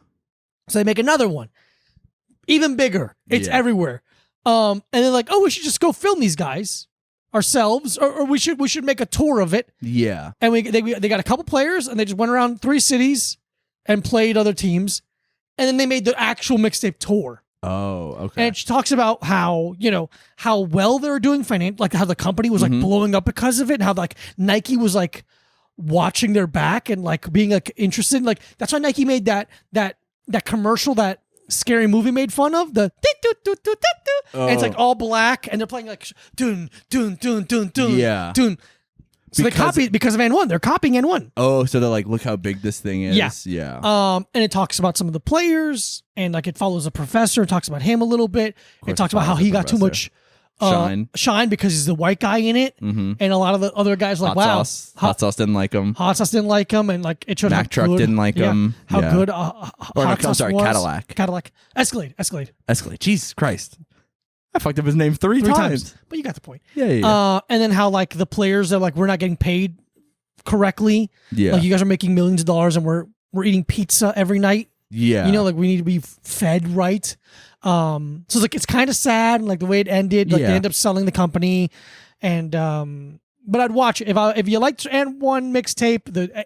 So they make another one, even bigger. It's everywhere. And they're like, oh, we should just go film these guys ourselves, or we should make a tour of it. Yeah. And they got a couple players, and they just went around 3 cities and played other teams, and then they made the actual mixtape tour. Oh, okay. And she talks about how, how well they're doing like how the company was like blowing up because of it, and how like Nike was like watching their back and like being like interested. Like that's why Nike made that commercial that Scary Movie made fun of, the and it's like all black, and they're playing like dun dun dun dun dun dun. So they copied because of N1. They're copying N1. Oh, so they're like, look how big this thing is. Yeah. And it talks about some of the players, and like it follows a professor. It talks about him a little bit. It talks about how he got too much shine because he's the white guy in it, and a lot of the other guys are like, Hot Sauce didn't like him. Hot Sauce didn't like him, and like it showed Mack Truck didn't like him. How good Hot Sauce was. Cadillac. Escalade. Jesus Christ. I fucked up his name three times. But you got the point. Yeah. And then how like the players are like, we're not getting paid correctly. Yeah. Like you guys are making millions of dollars and we're eating pizza every night. Yeah. Like we need to be fed right. So it's like it's kind of sad, and like the way it ended, like they end up selling the company. And but I'd watch it if you liked N1 mixtape, the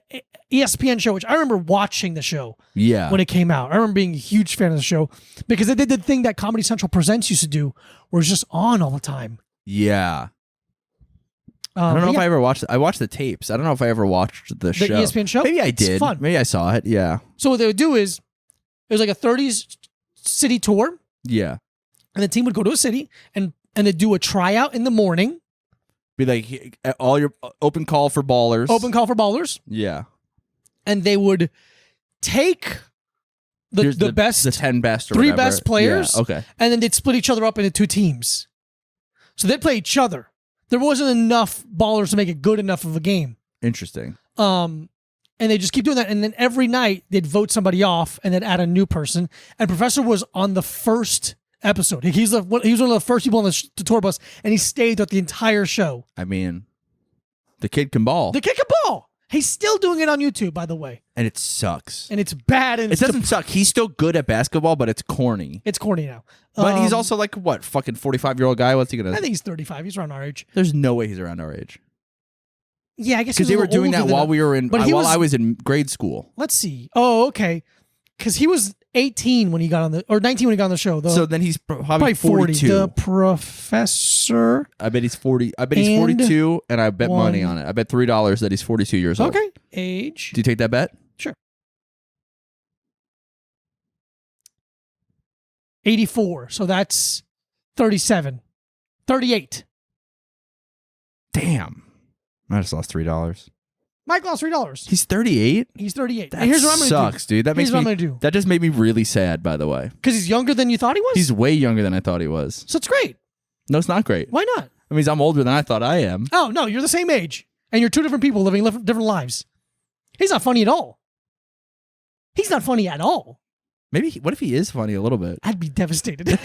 ESPN show, which I remember watching the show when it came out. I remember being a huge fan of the show because they did the thing that Comedy Central Presents used to do, where it's just on all the time. Yeah. I don't know if I ever watched. I watched the tapes. I don't know if I ever watched the show. The ESPN show? Maybe I did. It's fun. Maybe I saw it. Yeah. So what they would do is it was like a 30s city tour. Yeah. And the team would go to a city and they'd do a tryout in the morning. Be like all your open call for ballers. Open call for ballers. Yeah. And they would take the best, the 10 best, or 3 whatever. best players. Yeah, okay. And then they'd split each other up into 2 teams. So they'd play each other. There wasn't enough ballers to make it good enough of a game. Interesting. And they just keep doing that. And then every night they'd vote somebody off and then add a new person. And Professor was on the first episode. He was one of the first people on the tour bus, and he stayed throughout the entire show. I mean, the kid can ball. The kid can ball. He's still doing it on YouTube, by the way. And it sucks. And it's bad. And it doesn't suck. He's still good at basketball, but it's corny. It's corny now. But he's also like, what, fucking 45-year-old guy? What's he going to... I think he's 35. He's around our age. There's no way he's around our age. Yeah, I guess because they were doing that while we were in... while I was in grade school. Let's see. Oh, okay. Because he was 18 when he got on the... Or 19 when he got on the show. So then he's probably 42. The professor... I bet he's 40. I bet he's 42, and I bet money on it. I bet $3 that he's 42 years old. Okay. Age. Do you take that bet? Sure. 84. So that's 37. 38. Damn. I just lost $3. Mike lost $3. He's 38? He's 38. That here's what I'm gonna sucks, dude. That makes what I'm gonna do. That just made me really sad, by the way. Because he's younger than you thought he was? He's way younger than I thought he was. So it's great. No, it's not great. Why not? It means I'm older than I thought I am. Oh, no, you're the same age. And you're 2 different people living different lives. He's not funny at all. He's not funny at all. Maybe, what if he is funny a little bit? I'd be devastated.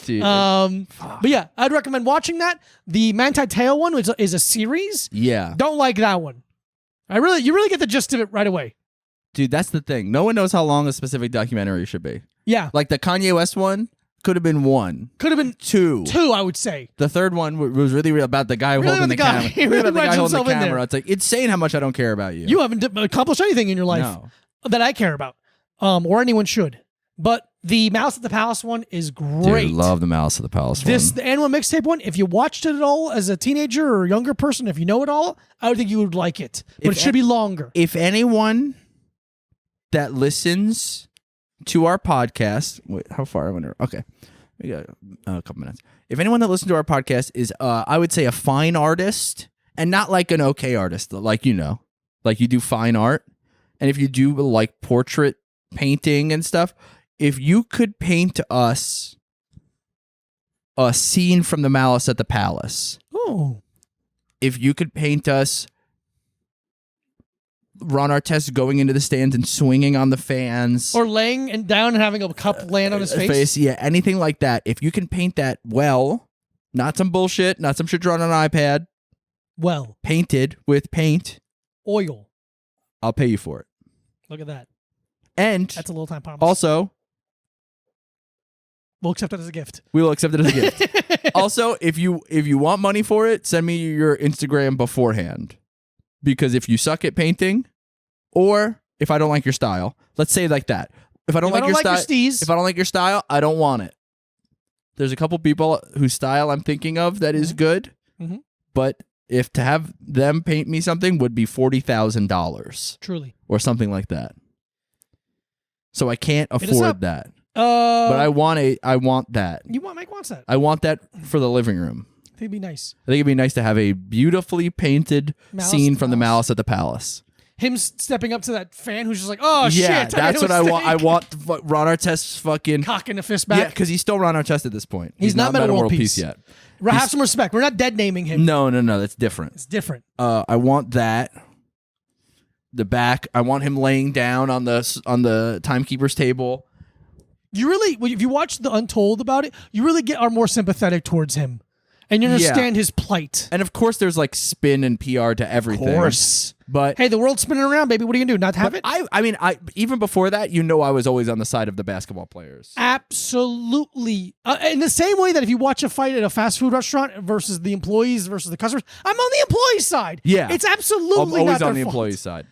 Dude. But yeah, I'd recommend watching that. The Manti Te'o one is a series. Yeah. Don't like that one. You really get the gist of it right away. Dude, that's the thing. No one knows how long a specific documentary should be. Yeah. Like the Kanye West one, Could have been one. Could have been Two. two, I would say. The third one was really about the guy Really holding about the the guy. camera. He really about the guy wedged holding the himself in there. camera. It's like insane how much I don't care about you. You haven't accomplished anything in your life No. that I care about, or anyone should. But the Mouse at the Palace one is great. Dude, love the Mouse of the Palace one. The Animal Mixtape one, if you watched it at all as a teenager or younger person, if you know it all, I would think you would like it. But If it should be longer. If anyone that listens to our podcast, wait, how far? I wonder. Okay, we got a couple minutes. If anyone that listens to our podcast is, I would say, a fine artist, and not like an okay artist, like you do fine art, and if you do like portrait painting and stuff, if you could paint us a scene from the Malice at the Palace, Oh. if you could paint us Ron Artest going into the stands and swinging on the fans, Or laying and down and having a cup land on his face. yeah, anything like that. If you can paint that well, not some bullshit, not some shit drawn on an iPad, Well, painted with paint, oil. I'll pay you for it. Look at that. And That's a little time promise. also, We'll accept it as a gift. we will accept it as a gift. Also, if you want money for it, send me your Instagram beforehand. Because if you suck at painting, or if I don't like your style, let's say it like that. If I don't like your style, steez, if I don't like your style, I don't want it. There's a couple people whose style I'm thinking of that is good, Mhm. but if to have them paint me something would be $40,000 truly. or something like that. So I can't us afford up. that. But I want that. Mike wants that. I want that for the living room. I think it'd be nice. I think it'd be nice to have a beautifully painted Malice scene at the from the Palace. Malice at the Palace. Him stepping up to that fan who's just like, oh Yeah, shit. that's what I want. I want Ron Artest's fucking Cocking a fist yeah, back. because he's still Ron Artest at this point. He's not Meta World Peace yet. Have some respect. We're not dead naming him. No, that's different. It's different. I want that. The back. I want him laying down on the timekeeper's table. You really, if you watch the Untold about it, you really are more sympathetic towards him, and you understand his plight. And of course, there's like spin and PR to everything. Of course. But Hey, the world's spinning around, baby. What are you gonna do? Not have it? I mean, even before that, I was always on the side of the basketball players. Absolutely. In the same way that if you watch a fight at a fast food restaurant versus the employees versus the customers, I'm on the employee side. Yeah. It's absolutely I'm always not their on the fault. employee side.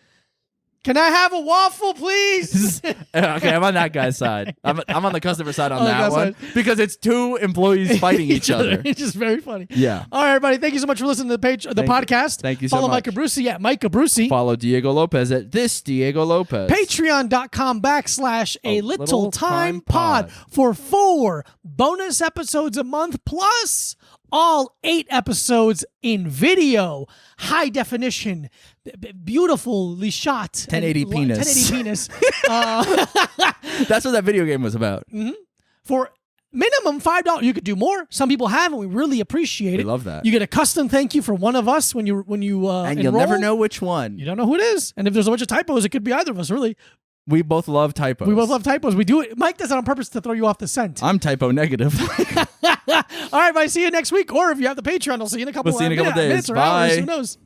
Can I have a waffle, please? Okay, I'm on that guy's side. I'm on the customer side on On the that guy's one side. because it's two employees fighting each other. It's just very funny. Yeah. All right, everybody. Thank you so much for listening to the podcast. Thank you so Follow much. Mike Abruzzi at Mike Abruzzi. Follow Diego Lopez at this Diego Lopez. Patreon.com/a little time pod for 4 bonus episodes a month plus all 8 episodes in video, high definition, beautifully shot, 1080 penis. 1080 penis. That's what that video game was about. For minimum $5. You could do more. Some people have, and we really appreciate We it. love that. You get a custom thank you for one of us when you and enroll. you'll never know which one. You don't know who it is. And if there's a bunch of typos, it could be either of us, really. We both love typos. We both love typos. We do it. Mike does it on purpose to throw you off the scent. I'm typo negative. All right, bye. See you next week. Or if you have the Patreon, I'll see you in a couple We'll see you in a couple days. minutes or Bye. hours. Who knows?